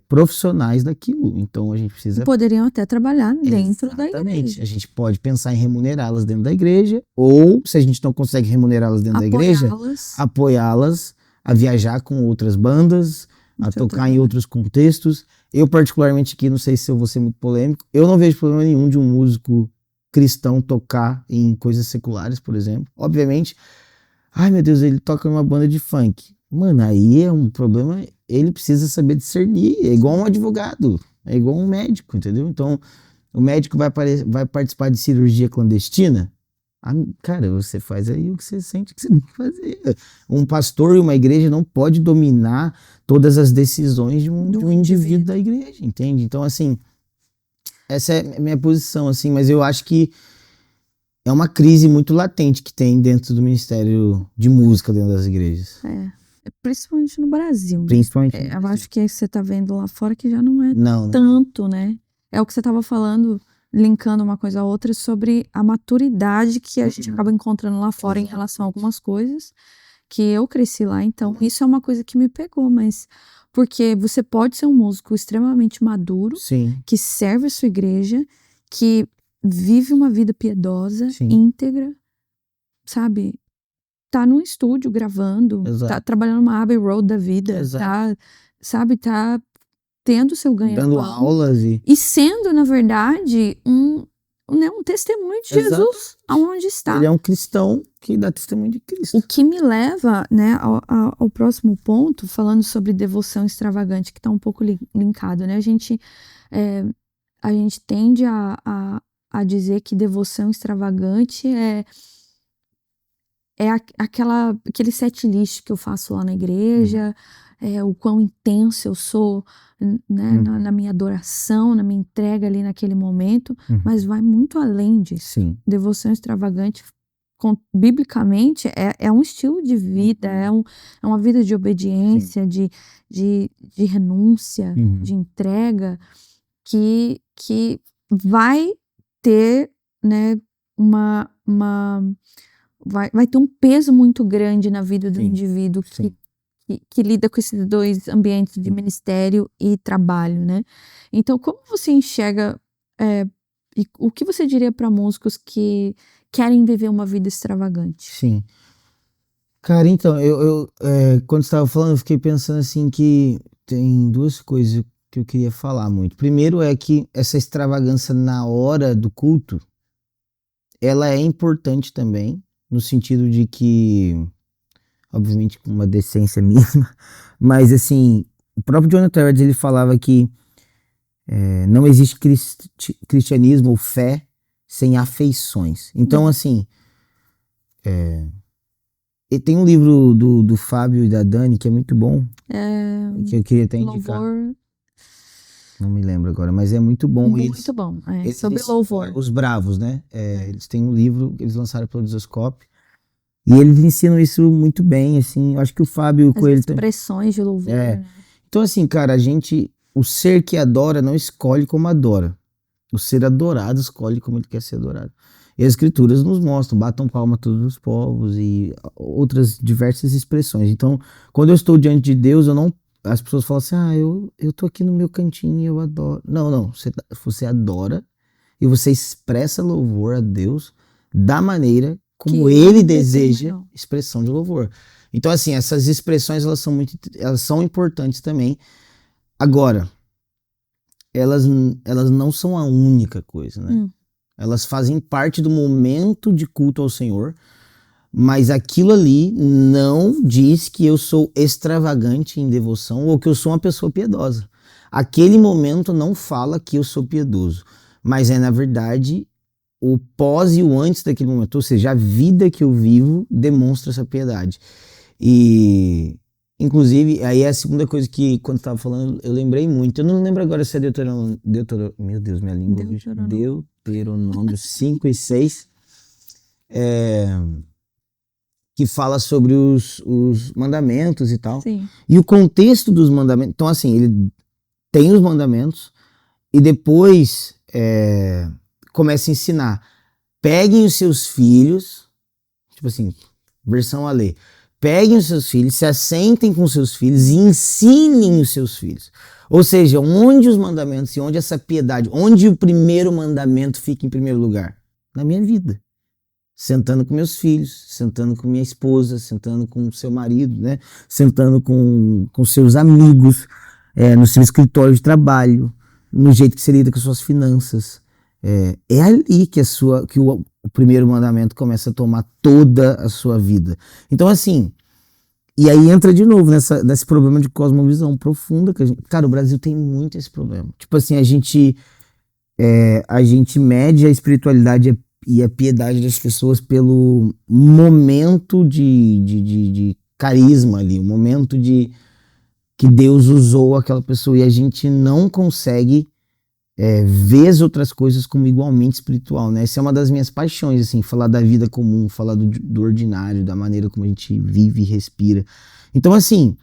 [SPEAKER 1] profissionais daquilo. Então a gente precisa...
[SPEAKER 2] Poderiam até trabalhar dentro da igreja.
[SPEAKER 1] A gente pode pensar em remunerá-las dentro da igreja, ou se a gente não consegue remunerá-las dentro da igreja, apoiá-las a viajar com outras bandas, a tocar em outros contextos. Eu particularmente aqui, não sei se eu vou ser muito polêmico, eu não vejo problema nenhum de um músico cristão tocar em coisas seculares, por exemplo. Obviamente, ai meu Deus, ele toca numa banda de funk. Mano, aí é um problema, ele precisa saber discernir, é igual um advogado, é igual um médico, entendeu? Então, o médico vai participar de cirurgia clandestina, cara, você faz aí o que você sente que você tem que fazer. Um pastor e uma igreja não pode dominar todas as decisões de um indivíduo da igreja, entende? Então, assim, essa é a minha posição, assim, mas eu acho que é uma crise muito latente que tem dentro do ministério de música dentro das igrejas.
[SPEAKER 2] Principalmente no Brasil.
[SPEAKER 1] Principalmente.
[SPEAKER 2] Eu acho que você tá vendo lá fora que já não é
[SPEAKER 1] não,
[SPEAKER 2] tanto, né? É o que você tava falando, linkando uma coisa a outra, sobre a maturidade que a gente acaba encontrando lá fora em relação a algumas coisas, que eu cresci lá, então isso é uma coisa que me pegou, mas porque você pode ser um músico extremamente maduro,
[SPEAKER 1] sim,
[SPEAKER 2] que serve a sua igreja, que vive uma vida piedosa,
[SPEAKER 1] sim,
[SPEAKER 2] íntegra, sabe? tá num estúdio gravando,
[SPEAKER 1] Exato.
[SPEAKER 2] tá trabalhando numa Abbey Road da vida,
[SPEAKER 1] Exato.
[SPEAKER 2] tá tendo seu ganha-pão.
[SPEAKER 1] Dando aulas
[SPEAKER 2] e sendo, na verdade, um testemunho de
[SPEAKER 1] Exato.
[SPEAKER 2] Jesus aonde está.
[SPEAKER 1] Ele é um cristão que dá testemunho de Cristo.
[SPEAKER 2] O que me leva, né, ao próximo ponto, falando sobre devoção extravagante, que está um pouco linkado, né? A gente tende a dizer que devoção extravagante é aquele set list que eu faço lá na igreja, o quão intenso eu sou, né, na minha adoração, na minha entrega ali naquele momento, mas vai muito além disso.
[SPEAKER 1] Sim.
[SPEAKER 2] Devoção extravagante, biblicamente, é um estilo de vida, é uma vida de obediência, de renúncia, de entrega, que vai ter, né, vai ter um peso muito grande na vida do indivíduo que lida com esses dois ambientes de ministério e trabalho, né? Então, como você enxerga, e o que você diria para músicos que querem viver uma vida extravagante?
[SPEAKER 1] Sim. Cara, então, eu quando você estava falando, eu fiquei pensando assim que tem duas coisas que eu queria falar muito. Primeiro é que essa extravagância na hora do culto, ela é importante também, no sentido de que, obviamente com uma decência mínima, mas assim, o próprio Jonathan Edwards, ele falava que não existe cristianismo ou fé sem afeições. Então, assim, e tem um livro do Fábio e da Dani que é muito bom, que eu queria até indicar.
[SPEAKER 2] Louvor.
[SPEAKER 1] Não me lembro agora, mas é muito bom.
[SPEAKER 2] Muito bom. Sobre louvor.
[SPEAKER 1] Os Bravos, né? Eles têm um livro que eles lançaram pelo Desoscope. E eles ensinam isso muito bem, assim. Eu acho que o Fábio Coelho...
[SPEAKER 2] As expressões de louvor. Né?
[SPEAKER 1] Então, assim, cara, o ser que adora não escolhe como adora. O ser adorado escolhe como ele quer ser adorado. E as escrituras nos mostram, batam palma a todos os povos e outras diversas expressões. Então, quando eu estou diante de Deus, as pessoas falam assim, eu tô aqui no meu cantinho, eu adoro. Não, você adora e você expressa louvor a Deus da maneira como ele deseja expressão de louvor. Então, assim, essas expressões, elas são importantes também. Agora, elas não são a única coisa, né? Elas fazem parte do momento de culto ao Senhor, mas aquilo ali não diz que eu sou extravagante em devoção ou que eu sou uma pessoa piedosa. Aquele momento não fala que eu sou piedoso, mas na verdade, o pós e o antes daquele momento, ou seja, a vida que eu vivo demonstra essa piedade. E, inclusive, aí é a segunda coisa que, quando estava falando, eu lembrei muito. Eu não lembro agora se é Deuteronômio, meu Deus, minha língua. Deuteronômio 5 e 6. Que fala sobre os mandamentos e tal.
[SPEAKER 2] Sim.
[SPEAKER 1] E o contexto dos mandamentos. Então, assim, ele tem os mandamentos e depois começa a ensinar. Peguem os seus filhos, tipo assim, versão Alê. Peguem os seus filhos, se assentem com os seus filhos e ensinem os seus filhos. Ou seja, onde os mandamentos e onde essa piedade, onde o primeiro mandamento fica em primeiro lugar? Na minha vida. Sentando com meus filhos, sentando com minha esposa, sentando com seu marido, né? Sentando com seus amigos, no seu escritório de trabalho, no jeito que você lida com as suas finanças. É ali que o primeiro mandamento começa a tomar toda a sua vida. Então, assim, e aí entra de novo nesse problema de cosmovisão profunda que cara, o Brasil tem muito esse problema. Tipo assim, a gente mede a espiritualidade e a piedade das pessoas pelo momento de carisma ali, o momento que Deus usou aquela pessoa, e a gente não consegue ver as outras coisas como igualmente espiritual, né? Essa é uma das minhas paixões, assim, falar da vida comum, falar do ordinário, da maneira como a gente vive e respira. Então, assim,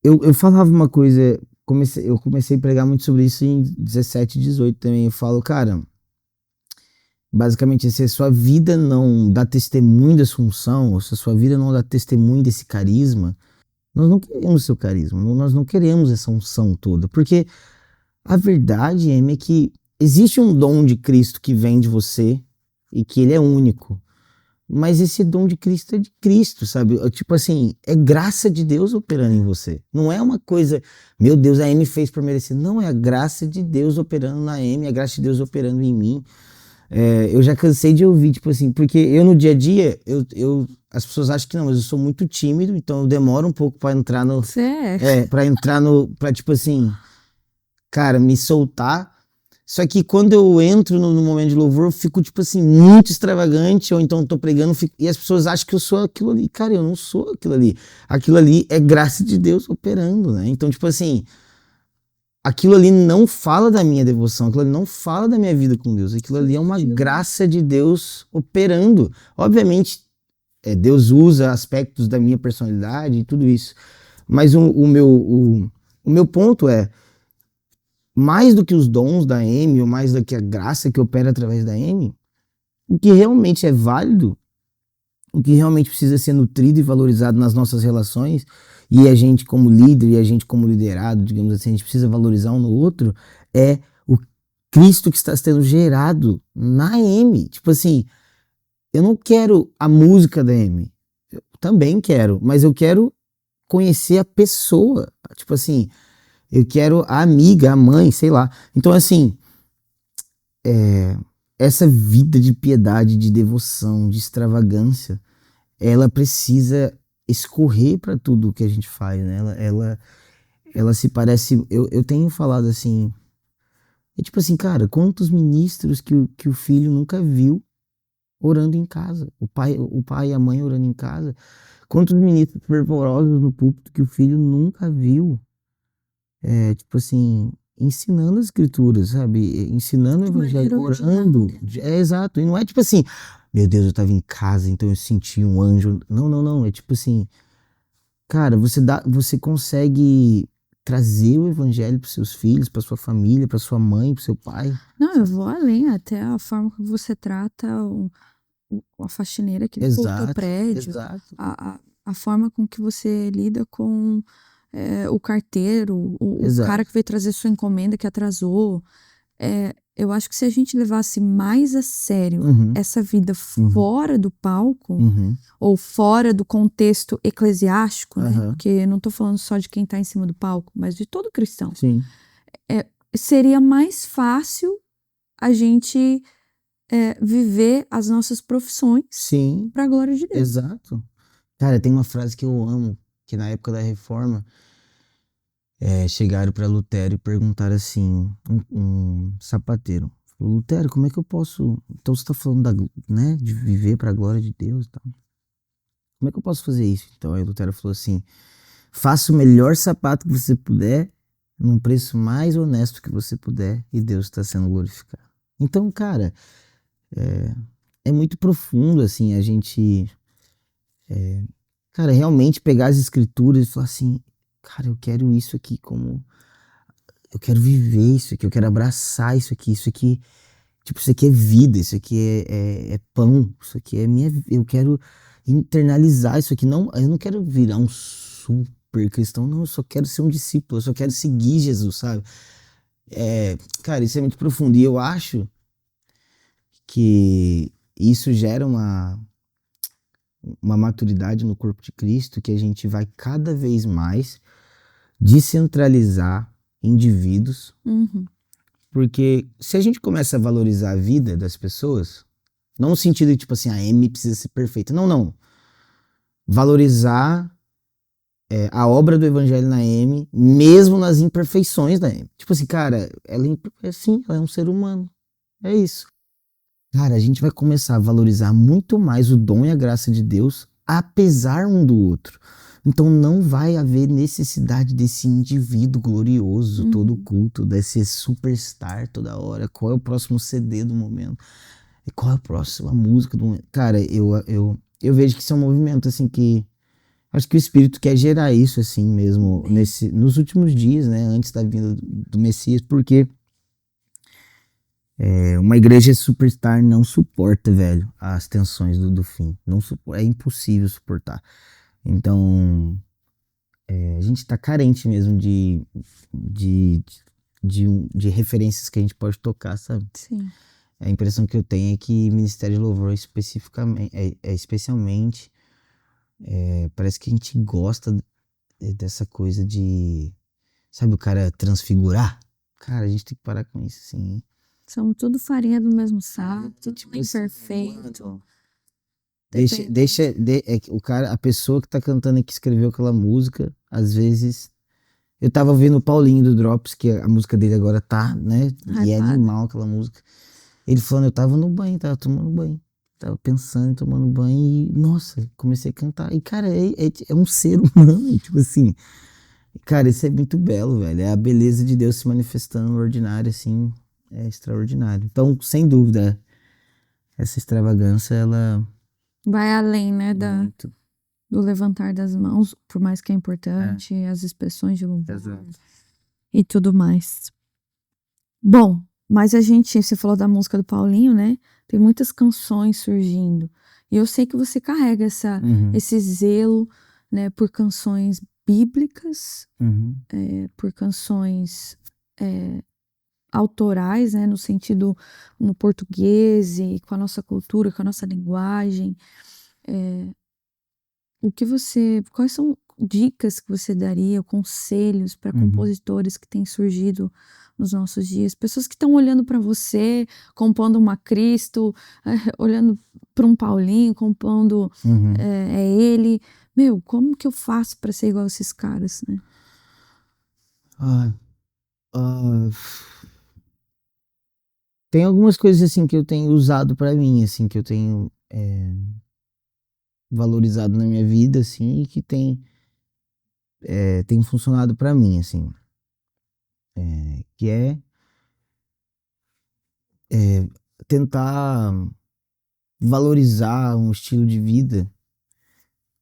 [SPEAKER 1] eu falava uma coisa, eu comecei a pregar muito sobre isso em 17, 18 também. Eu falo, cara, basicamente, se a sua vida não dá testemunho dessa função, ou se a sua vida não dá testemunho desse carisma, nós não queremos seu carisma, nós não queremos essa unção toda, porque a verdade, é que existe um dom de Cristo que vem de você e que ele é único, mas esse dom de Cristo é de Cristo, sabe? Tipo assim, é graça de Deus operando em você. Não é uma coisa, meu Deus, a Amy fez por merecer. Não, é a graça de Deus operando na Amy, a graça de Deus operando em mim. Eu já cansei de ouvir, tipo assim, porque eu no dia a dia, as pessoas acham que não, mas eu sou muito tímido, então eu demoro um pouco pra entrar no... pra tipo assim, cara, me soltar. Só que quando eu entro no momento de louvor, eu fico, tipo assim, muito extravagante, ou então tô pregando, e as pessoas acham que eu sou aquilo ali. Cara, eu não sou aquilo ali. Aquilo ali é graça de Deus operando, né? Então, tipo assim, aquilo ali não fala da minha devoção, aquilo ali não fala da minha vida com Deus. Aquilo ali é uma graça de Deus operando. Obviamente, Deus usa aspectos da minha personalidade e tudo isso. Mas o meu ponto é, mais do que os dons da Amy, ou mais do que a graça que opera através da Amy, o que realmente é válido, o que realmente precisa ser nutrido e valorizado nas nossas relações, e a gente como líder, e a gente como liderado, digamos assim, a gente precisa valorizar um no outro, é o Cristo que está sendo gerado na Amy. Tipo assim, eu não quero a música da Amy, eu também quero, mas eu quero conhecer a pessoa. Tipo assim, eu quero a amiga, a mãe, sei lá. Então, assim, essa vida de piedade, de devoção, de extravagância, ela precisa escorrer para tudo que a gente faz, né? Ela se parece... Eu tenho falado assim... É tipo assim, cara, quantos ministros que o filho nunca viu orando em casa? O pai e a mãe orando em casa. Quantos ministros fervorosos no púlpito que o filho nunca viu? Tipo assim, ensinando as escrituras, sabe? Ensinando o evangelho, orando. Exato. E não é tipo assim, meu Deus, eu tava em casa, então eu senti um anjo. Não, não, não. É tipo assim, cara, você consegue trazer o evangelho para seus filhos, para sua família, para sua mãe, para seu pai.
[SPEAKER 2] Não, eu vou além, até a forma que você trata a faxineira que limpa o teu prédio,
[SPEAKER 1] exato.
[SPEAKER 2] a forma com que você lida com o carteiro, o cara que veio trazer sua encomenda que atrasou. Eu acho que se a gente levasse mais a sério essa vida fora do palco, ou fora do contexto eclesiástico, né? Porque eu não estou falando só de quem está em cima do palco, mas de todo cristão.
[SPEAKER 1] Sim.
[SPEAKER 2] Seria mais fácil a gente viver as nossas profissões para a glória de Deus.
[SPEAKER 1] Exato. Cara, tem uma frase que eu amo, que na época da Reforma, chegaram para Lutero e perguntaram assim, um sapateiro, falou, Lutero, como é que eu posso... Então você está falando né, de viver para a glória de Deus e tal. Como é que eu posso fazer isso? Então aí o Lutero falou assim, faça o melhor sapato que você puder, num preço mais honesto que você puder, e Deus está sendo glorificado. Então, cara, é muito profundo, assim, a gente... cara, realmente pegar as escrituras e falar assim, cara, eu quero isso aqui como... Eu quero viver isso aqui, eu quero abraçar isso aqui, tipo, isso aqui é vida, isso aqui é pão, isso aqui é minha... Eu quero internalizar isso aqui, não, eu não quero virar um super cristão, não, eu só quero ser um discípulo, eu só quero seguir Jesus, sabe? Cara, isso é muito profundo, e eu acho que isso gera uma maturidade no corpo de Cristo, que a gente vai cada vez mais descentralizar indivíduos, porque se a gente começa a valorizar a vida das pessoas, não no sentido de tipo assim, a Amy precisa ser perfeita, não, valorizar a obra do evangelho na Amy, mesmo nas imperfeições da Amy. Tipo assim, cara, ela é um ser humano, é isso. Cara, a gente vai começar a valorizar muito mais o dom e a graça de Deus, apesar um do outro. Então não vai haver necessidade desse indivíduo glorioso, todo culto, desse superstar toda hora. Qual é o próximo CD do momento? Qual é a próxima música do momento? Cara, eu vejo que isso é um movimento, assim, que... Acho que o Espírito quer gerar isso, assim, mesmo, nos últimos dias, né? Antes da vinda do Messias, porque... uma igreja superstar não suporta, velho, as tensões do fim. Não suporta, é impossível suportar. Então, a gente tá carente mesmo de referências que a gente pode tocar, sabe?
[SPEAKER 2] Sim.
[SPEAKER 1] A impressão que eu tenho é que Ministério de Louvor especificamente, especialmente, parece que a gente gosta dessa coisa de, sabe, o cara transfigurar? Cara, a gente tem que parar com isso, assim.
[SPEAKER 2] Somos tudo farinha do mesmo saco, tudo
[SPEAKER 1] Tipo assim,
[SPEAKER 2] imperfeito.
[SPEAKER 1] o cara, a pessoa que tá cantando e que escreveu aquela música, às vezes. Eu tava ouvindo o Paulinho do Drops, que a música dele agora tá, né? E é
[SPEAKER 2] Hypada.
[SPEAKER 1] animal aquela música. Ele falando, eu tava no banho, tava tomando banho. Tava pensando em tomando banho e, nossa, comecei a cantar. E, cara, é um ser humano, tipo assim. Cara, isso é muito belo, velho. É a beleza de Deus se manifestando no ordinário, assim. É extraordinário. Então, sem dúvida, essa extravagância, ela.
[SPEAKER 2] Vai além, né,
[SPEAKER 1] Muito.
[SPEAKER 2] do levantar das mãos, por mais que é importante, as expressões de louvor
[SPEAKER 1] Exato.
[SPEAKER 2] e tudo mais. Bom, mas você falou da música do Paulinho, né? Tem muitas canções surgindo. E eu sei que você carrega
[SPEAKER 1] Uhum.
[SPEAKER 2] esse zelo, né, por canções bíblicas,
[SPEAKER 1] Uhum.
[SPEAKER 2] por canções autorais, né, no sentido no português e com a nossa cultura, com a nossa linguagem. Quais são dicas que você daria, conselhos para compositores que têm surgido nos nossos dias? Pessoas que estão olhando para você, compondo uma Cristo, olhando para um Paulinho, compondo é ele. Meu, como que eu faço para ser igual a esses caras, né?
[SPEAKER 1] Tem algumas coisas assim que eu tenho usado pra mim, assim, que eu tenho valorizado na minha vida, assim, e que tem funcionado pra mim, assim, que tentar valorizar um estilo de vida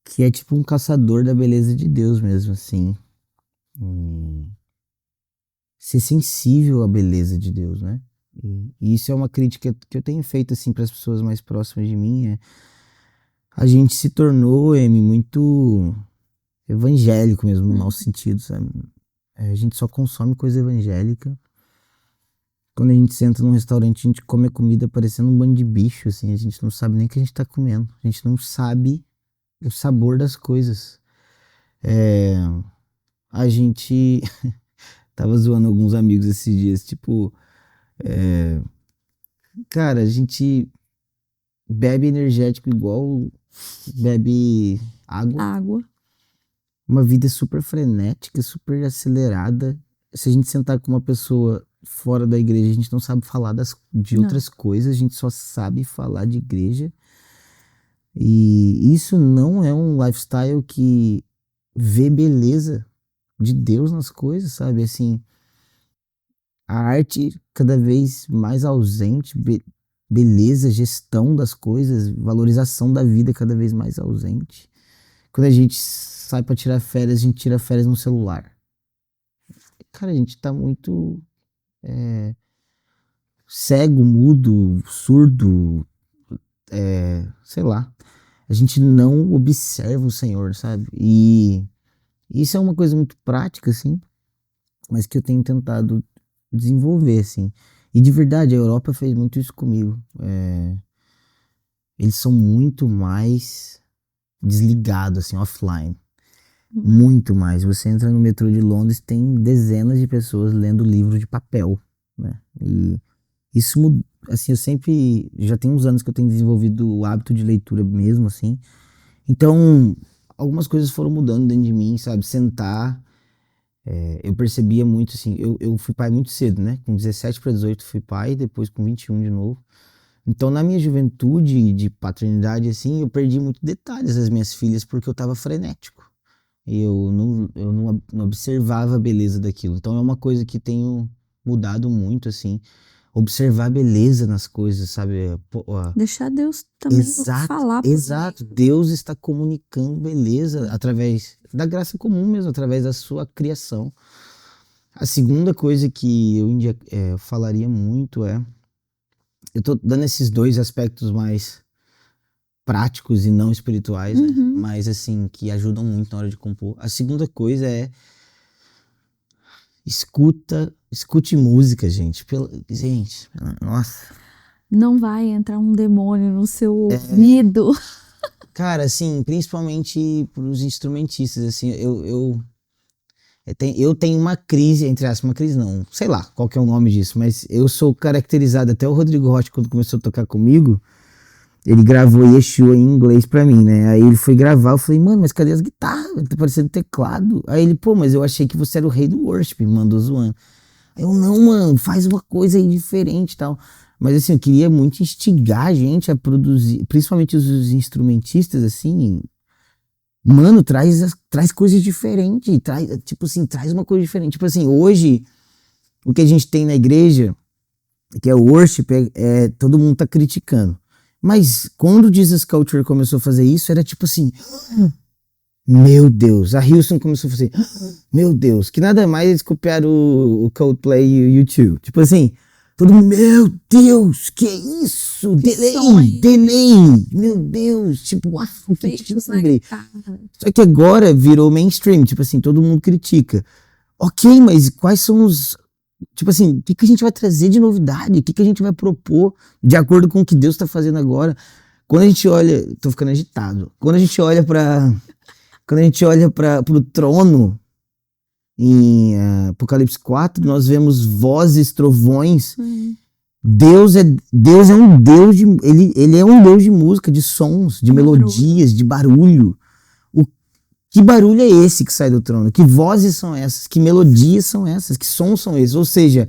[SPEAKER 1] que é tipo um caçador da beleza de Deus mesmo, assim, e ser sensível à beleza de Deus, né? E isso é uma crítica que eu tenho feito assim para as pessoas mais próximas de mim. A gente se tornou, muito evangélico mesmo, no mau sentido, sabe? A gente só consome coisa evangélica. Quando a gente senta num restaurante, a gente come a comida parecendo um bando de bicho, assim. A gente não sabe nem o que a gente tá comendo. A gente não sabe o sabor das coisas. A gente tava zoando alguns amigos esses dias, tipo, cara, a gente bebe energético igual bebe água.
[SPEAKER 2] Água.
[SPEAKER 1] Uma vida super frenética, super acelerada. Se a gente sentar com uma pessoa fora da igreja, a gente não sabe falar de outras coisas, a gente só sabe falar de igreja. E isso não é um lifestyle que vê beleza de Deus nas coisas, sabe? Assim, a arte cada vez mais ausente, beleza, gestão das coisas, valorização da vida cada vez mais ausente. Quando a gente sai pra tirar férias, a gente tira férias no celular. Cara, a gente tá muito cego, mudo, surdo, sei lá. A gente não observa o Senhor, sabe? E isso é uma coisa muito prática, assim, mas que eu tenho tentado desenvolver, assim. E de verdade, a Europa fez muito isso comigo. Eles são muito mais desligados, assim, offline. Muito mais. Você entra no metrô de Londres, tem dezenas de pessoas lendo livro de papel, né? E isso, assim, eu sempre, já tem uns anos que eu tenho desenvolvido o hábito de leitura mesmo, assim. Então, algumas coisas foram mudando dentro de mim, sabe? Sentar, eu percebia muito, assim, eu fui pai muito cedo, né? Com 17 para 18 fui pai, depois com 21 de novo. Então, na minha juventude de paternidade, assim, eu perdi muitos detalhes das minhas filhas porque eu tava frenético. E eu não observava a beleza daquilo. Então, é uma coisa que tenho mudado muito, assim. Observar a beleza nas coisas, sabe?
[SPEAKER 2] Deixar Deus também falar por
[SPEAKER 1] Exato. Deus está comunicando beleza através da graça comum mesmo, através da sua criação. A segunda coisa que eu falaria muito eu tô dando esses dois aspectos mais práticos e não espirituais, né? Mas assim, que ajudam muito na hora de compor. A segunda coisa é escute música, gente. Gente, nossa.
[SPEAKER 2] não vai entrar um demônio no seu ouvido.
[SPEAKER 1] Cara, assim, principalmente pros instrumentistas, assim, eu tenho uma crise, entre aspas, uma crise não, sei lá qual que é o nome disso, mas eu sou caracterizado, até o Rodrigo Rocha, quando começou a tocar comigo, ele gravou Yeshua em inglês pra mim, né? Aí ele foi gravar, eu falei, mano, mas cadê as guitarras? Tá parecendo teclado. Aí ele, pô, mas eu achei que você era o rei do worship, me mandou zoando. Aí eu, não, mano, faz uma coisa aí diferente e tal. Mas assim, eu queria muito instigar a gente a produzir, principalmente os instrumentistas, assim, mano, traz coisas diferentes, tipo assim, traz uma coisa diferente. Tipo assim, hoje, o que a gente tem na igreja, que é o worship, todo mundo tá criticando. Mas quando o Jesus Culture começou a fazer isso, era tipo assim, meu Deus. A Hilson começou a fazer, meu Deus. Que nada mais eles copiaram o Coldplay e o U2. Tipo assim, todo mundo, meu Deus, que isso? Delay. Meu Deus. Tipo, uau, que tigre. Só que agora virou mainstream. Tipo assim, todo mundo critica. Ok, mas quais são os... Tipo assim, o que a gente vai trazer de novidade? O que a gente vai propor de acordo com o que Deus tá fazendo agora? Quando a gente olha... Tô ficando agitado. Quando a gente olha pro trono em Apocalipse 4, nós vemos vozes, trovões. Deus é um Deus de... Ele é um Deus de música, de sons, de melodias, de barulho. Que barulho é esse que sai do trono? Que vozes são essas? Que melodias são essas? Que sons são esses? Ou seja,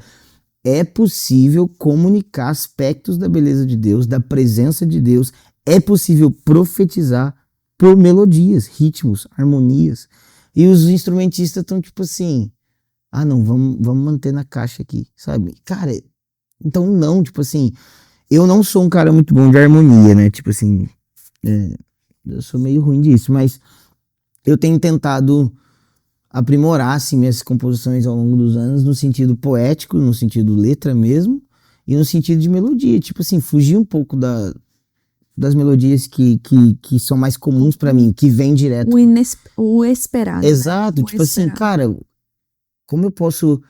[SPEAKER 1] é possível comunicar aspectos da beleza de Deus, da presença de Deus. É possível profetizar por melodias, ritmos, harmonias. E os instrumentistas estão tipo assim, não, vamos manter na caixa aqui, sabe? Cara, então não, tipo assim, eu não sou um cara muito bom de harmonia, né? Tipo assim, eu sou meio ruim disso, mas eu tenho tentado aprimorar assim, minhas composições ao longo dos anos no sentido poético, no sentido letra mesmo, e no sentido de melodia. Tipo assim, fugir um pouco das melodias que são mais comuns pra mim, que vem direto.
[SPEAKER 2] O esperado.
[SPEAKER 1] Exato,
[SPEAKER 2] né?
[SPEAKER 1] tipo assim, cara, como eu posso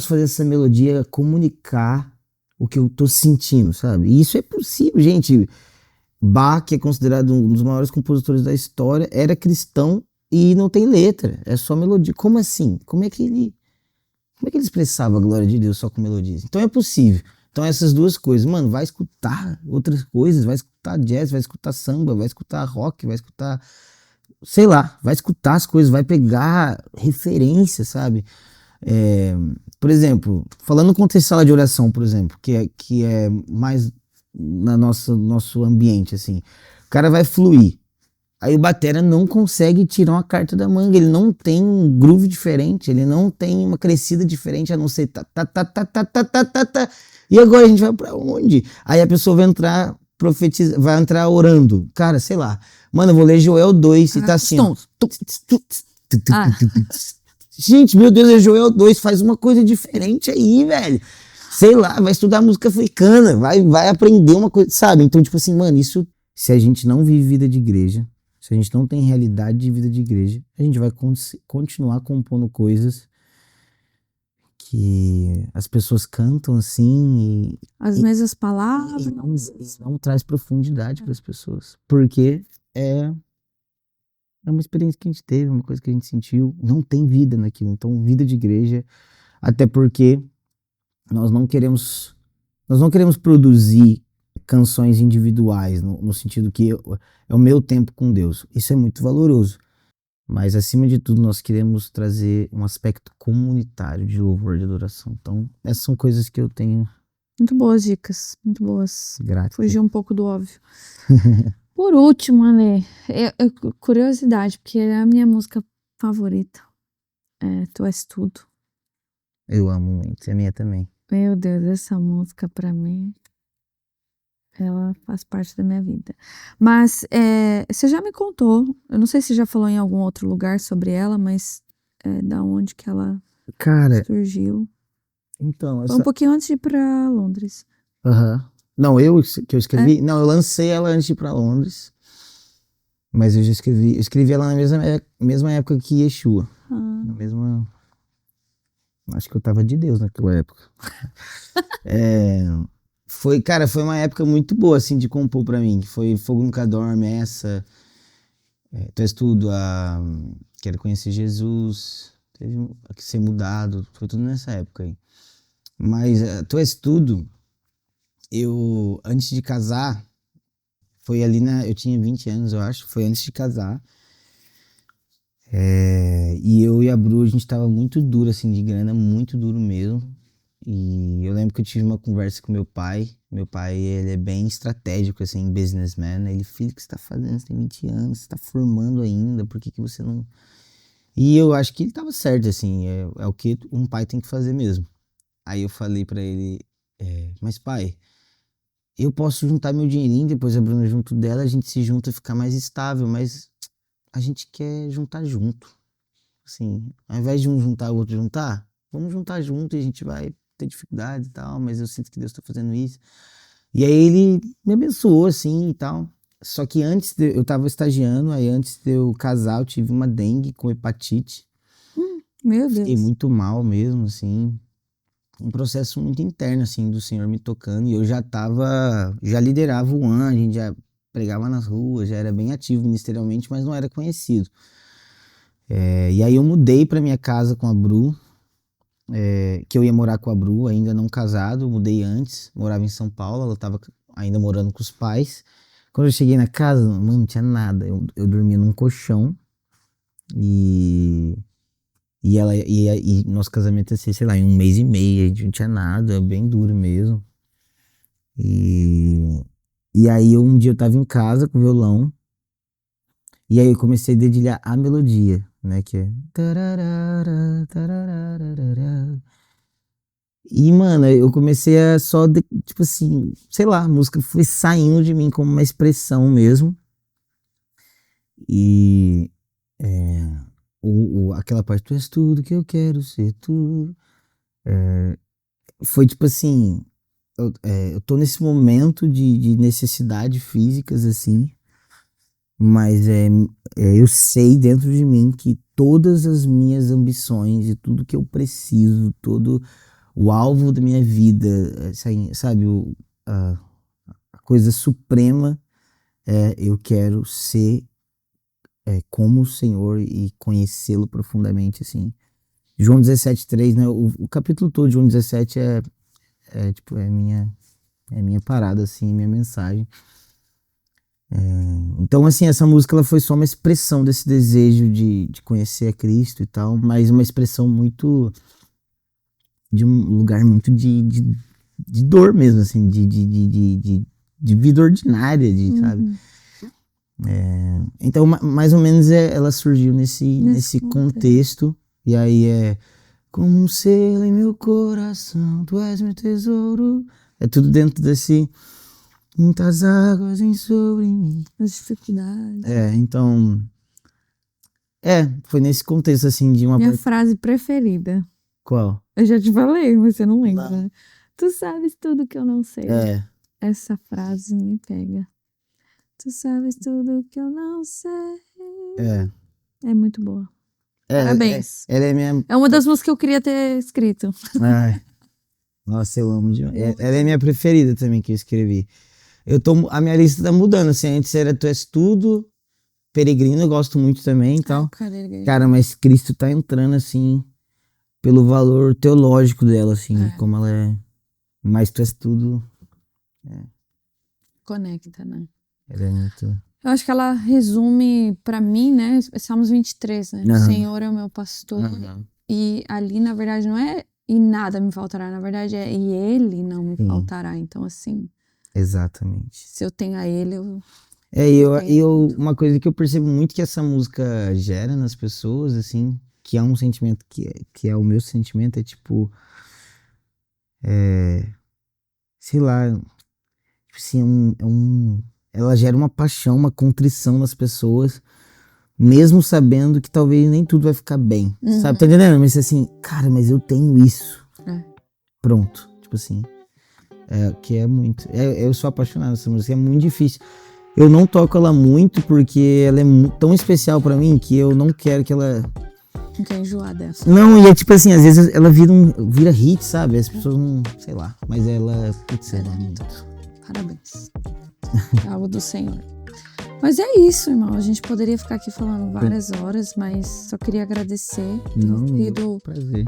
[SPEAKER 1] fazer essa melodia comunicar o que eu tô sentindo, sabe? E isso é possível, gente. Bach, que é considerado um dos maiores compositores da história, era cristão e não tem letra, é só melodia. Como assim? Como é que ele expressava a glória de Deus só com melodias? Então é possível. Então essas duas coisas, mano, vai escutar outras coisas, vai escutar jazz, vai escutar samba, vai escutar rock, vai escutar, sei lá, vai escutar as coisas, vai pegar referência, sabe? Por exemplo, falando no contexto de sala de oração, por exemplo, que é mais na nosso ambiente, assim. O cara vai fluir. Aí o batera não consegue tirar uma carta da manga, ele não tem um groove diferente, ele não tem uma crescida diferente, a não ser tá. E agora a gente vai pra onde? Aí a pessoa vai entrar vai entrar orando. Cara, sei lá. Mano, eu vou ler Joel 2 e tá assim, ó. Gente, meu Deus, é Joel 2, faz uma coisa diferente aí, velho. Sei lá, vai estudar música africana, vai aprender uma coisa, sabe? Então, tipo assim, mano, isso, se a gente não vive vida de igreja, se a gente não tem realidade de vida de igreja, a gente vai continuar compondo coisas que as pessoas cantam assim
[SPEAKER 2] as mesmas palavras.
[SPEAKER 1] E não traz profundidade para as pessoas. Porque é uma experiência que a gente teve, uma coisa que a gente sentiu, não tem vida naquilo. Então, vida de igreja, até porque nós não queremos produzir canções individuais, no sentido que é o meu tempo com Deus. Isso é muito valoroso. Mas, acima de tudo, nós queremos trazer um aspecto comunitário de louvor, de adoração. Então, essas são coisas que eu tenho...
[SPEAKER 2] Muito boas dicas, muito boas.
[SPEAKER 1] Grato.
[SPEAKER 2] Fugir um pouco do óbvio. Por último, Ale, curiosidade, porque é a minha música favorita. Tu És Tudo.
[SPEAKER 1] Eu amo muito, é a minha também.
[SPEAKER 2] Meu Deus, essa música pra mim, ela faz parte da minha vida. Mas você já me contou, eu não sei se já falou em algum outro lugar sobre ela, mas da onde que ela surgiu?
[SPEAKER 1] Então,
[SPEAKER 2] foi um pouquinho antes de ir pra Londres.
[SPEAKER 1] Não, que eu escrevi? Não, eu lancei ela antes de ir pra Londres. Mas eu escrevi ela na mesma época que Yeshua. Na mesma... Acho que eu tava de Deus naquela época. Foi uma época muito boa, assim, de compor pra mim. Foi Fogo Nunca Dorme, essa. Tu és tudo, Quero Conhecer Jesus. Teve que ser mudado. Foi tudo nessa época aí. Mas Tu és tudo, antes de casar, foi ali eu tinha 20 anos, eu acho. Foi antes de casar. E eu e a Bru, a gente tava muito duro, assim, de grana, muito duro mesmo. E eu lembro que eu tive uma conversa com meu pai. Meu pai, ele é bem estratégico, assim, businessman. Ele, filho, o que você tá fazendo? Você tem 20 anos, você tá formando ainda, por que você não... E eu acho que ele tava certo, assim, é o que um pai tem que fazer mesmo. Aí eu falei pra ele, mas pai, eu posso juntar meu dinheirinho, depois a Bruna junto dela, a gente se junta e ficar mais estável, mas a gente quer juntar junto. Assim, ao invés de um juntar, o outro juntar, vamos juntar junto e a gente vai ter dificuldade e tal, mas eu sinto que Deus tá fazendo isso. E aí ele me abençoou, assim, e tal. Só que eu tava estagiando, aí antes de eu casar, eu tive uma dengue com hepatite.
[SPEAKER 2] Meu Deus.
[SPEAKER 1] Fiquei muito mal mesmo, assim. Um processo muito interno, assim, do Senhor me tocando. E eu já liderava o ano, a gente já pregava nas ruas, já era bem ativo ministerialmente, mas não era conhecido. E aí eu mudei pra minha casa com a Bru, que eu ia morar com a Bru, ainda não casado, mudei antes, morava em São Paulo, ela tava ainda morando com os pais. Quando eu cheguei na casa, mano, não tinha nada, eu dormia num colchão e nosso casamento ia ser, sei lá, em 1 mês e meio, a gente não tinha nada, bem duro mesmo. E aí um dia eu tava em casa com o violão, e aí eu comecei a dedilhar a melodia, né, que é... E, mano, eu comecei a tipo assim, sei lá, a música foi saindo de mim como uma expressão mesmo. E aquela parte, tu és tudo que eu quero ser tudo. Foi tipo assim, eu tô nesse momento de necessidade físicas, assim, mas eu sei dentro de mim que todas as minhas ambições e tudo que eu preciso, todo o alvo da minha vida, sabe, a coisa suprema eu quero ser como o Senhor e conhecê-lo profundamente, assim. João 17:3, né, o capítulo todo de João 17 tipo, é minha parada, assim, minha mensagem. Então, assim, essa música ela foi só uma expressão desse desejo de conhecer a Cristo e tal, mas uma expressão muito de um lugar muito de dor mesmo, assim, de vida ordinária, sabe? Então, mais ou menos ela surgiu nesse contexto, e aí como um selo em meu coração, tu és meu tesouro. É tudo dentro desse... Muitas águas em sobre mim.
[SPEAKER 2] As dificuldades.
[SPEAKER 1] Então... foi nesse contexto, assim, de uma...
[SPEAKER 2] Minha frase preferida.
[SPEAKER 1] Qual?
[SPEAKER 2] Eu já te falei, mas você não lembra, né? Tu sabes tudo que eu não sei. Essa frase me pega. Tu sabes tudo que eu não sei. É muito boa. Parabéns.
[SPEAKER 1] Ela é minha...
[SPEAKER 2] É uma das músicas que eu queria ter escrito.
[SPEAKER 1] Ai, nossa, eu amo demais. Ela é minha preferida também, que eu escrevi. A minha lista tá mudando, assim, antes era Tu és tudo, Peregrino, eu gosto muito também e tal. Cara, mas Cristo tá entrando, assim, pelo valor teológico dela, assim, como ela é. Mas Tu és tudo.
[SPEAKER 2] Conecta, né?
[SPEAKER 1] Ela é muito...
[SPEAKER 2] Eu acho que ela resume pra mim, né, Salmos 23, né? O Senhor é o meu pastor. E ali, na verdade, não é e nada me faltará, na verdade é e Ele não me faltará. Então, assim...
[SPEAKER 1] Exatamente.
[SPEAKER 2] Se eu tenho a Ele,
[SPEAKER 1] uma coisa que eu percebo muito que essa música gera nas pessoas, assim, que é um sentimento que é o meu sentimento, é tipo... sei lá... Tipo assim, ela gera uma paixão, uma contrição nas pessoas, mesmo sabendo que talvez nem tudo vai ficar bem, sabe? Tá entendendo? Mas assim, cara, mas eu tenho isso. Pronto. Tipo assim, que é muito... eu sou apaixonado nessa música, é muito difícil. Eu não toco ela muito porque ela é tão especial pra mim que eu não quero que ela...
[SPEAKER 2] Não quer enjoar dessa.
[SPEAKER 1] Não, e é tipo assim, às vezes ela vira hit, sabe? As pessoas não, sei lá, mas ela, putz, ela é muito.
[SPEAKER 2] Parabéns. É algo do Senhor. Mas é isso, irmão. A gente poderia ficar aqui falando várias horas, mas só queria agradecer.
[SPEAKER 1] Não,
[SPEAKER 2] Tem sido
[SPEAKER 1] prazer.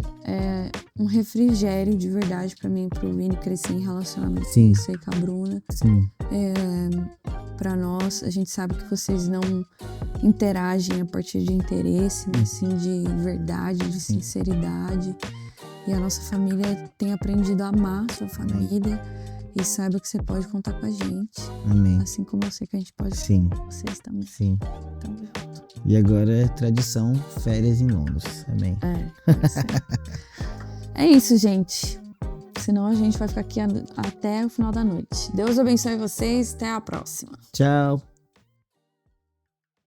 [SPEAKER 2] um refrigério de verdade pra mim e pro Vini crescer em relacionamento
[SPEAKER 1] Sim.
[SPEAKER 2] com você e com a Bruna.
[SPEAKER 1] Sim.
[SPEAKER 2] Pra nós, a gente sabe que vocês não interagem a partir de interesse, mas sim de verdade, de sinceridade. E a nossa família tem aprendido a amar a sua família. E saiba que você pode contar com a gente.
[SPEAKER 1] Amém.
[SPEAKER 2] Assim como eu sei que a gente pode
[SPEAKER 1] Sim.
[SPEAKER 2] contar com vocês também.
[SPEAKER 1] Sim.
[SPEAKER 2] Tamo junto.
[SPEAKER 1] E agora é tradição, férias em Londres. Amém.
[SPEAKER 2] É isso, gente. Senão a gente vai ficar aqui até o final da noite. Deus abençoe vocês. Até a próxima.
[SPEAKER 1] Tchau.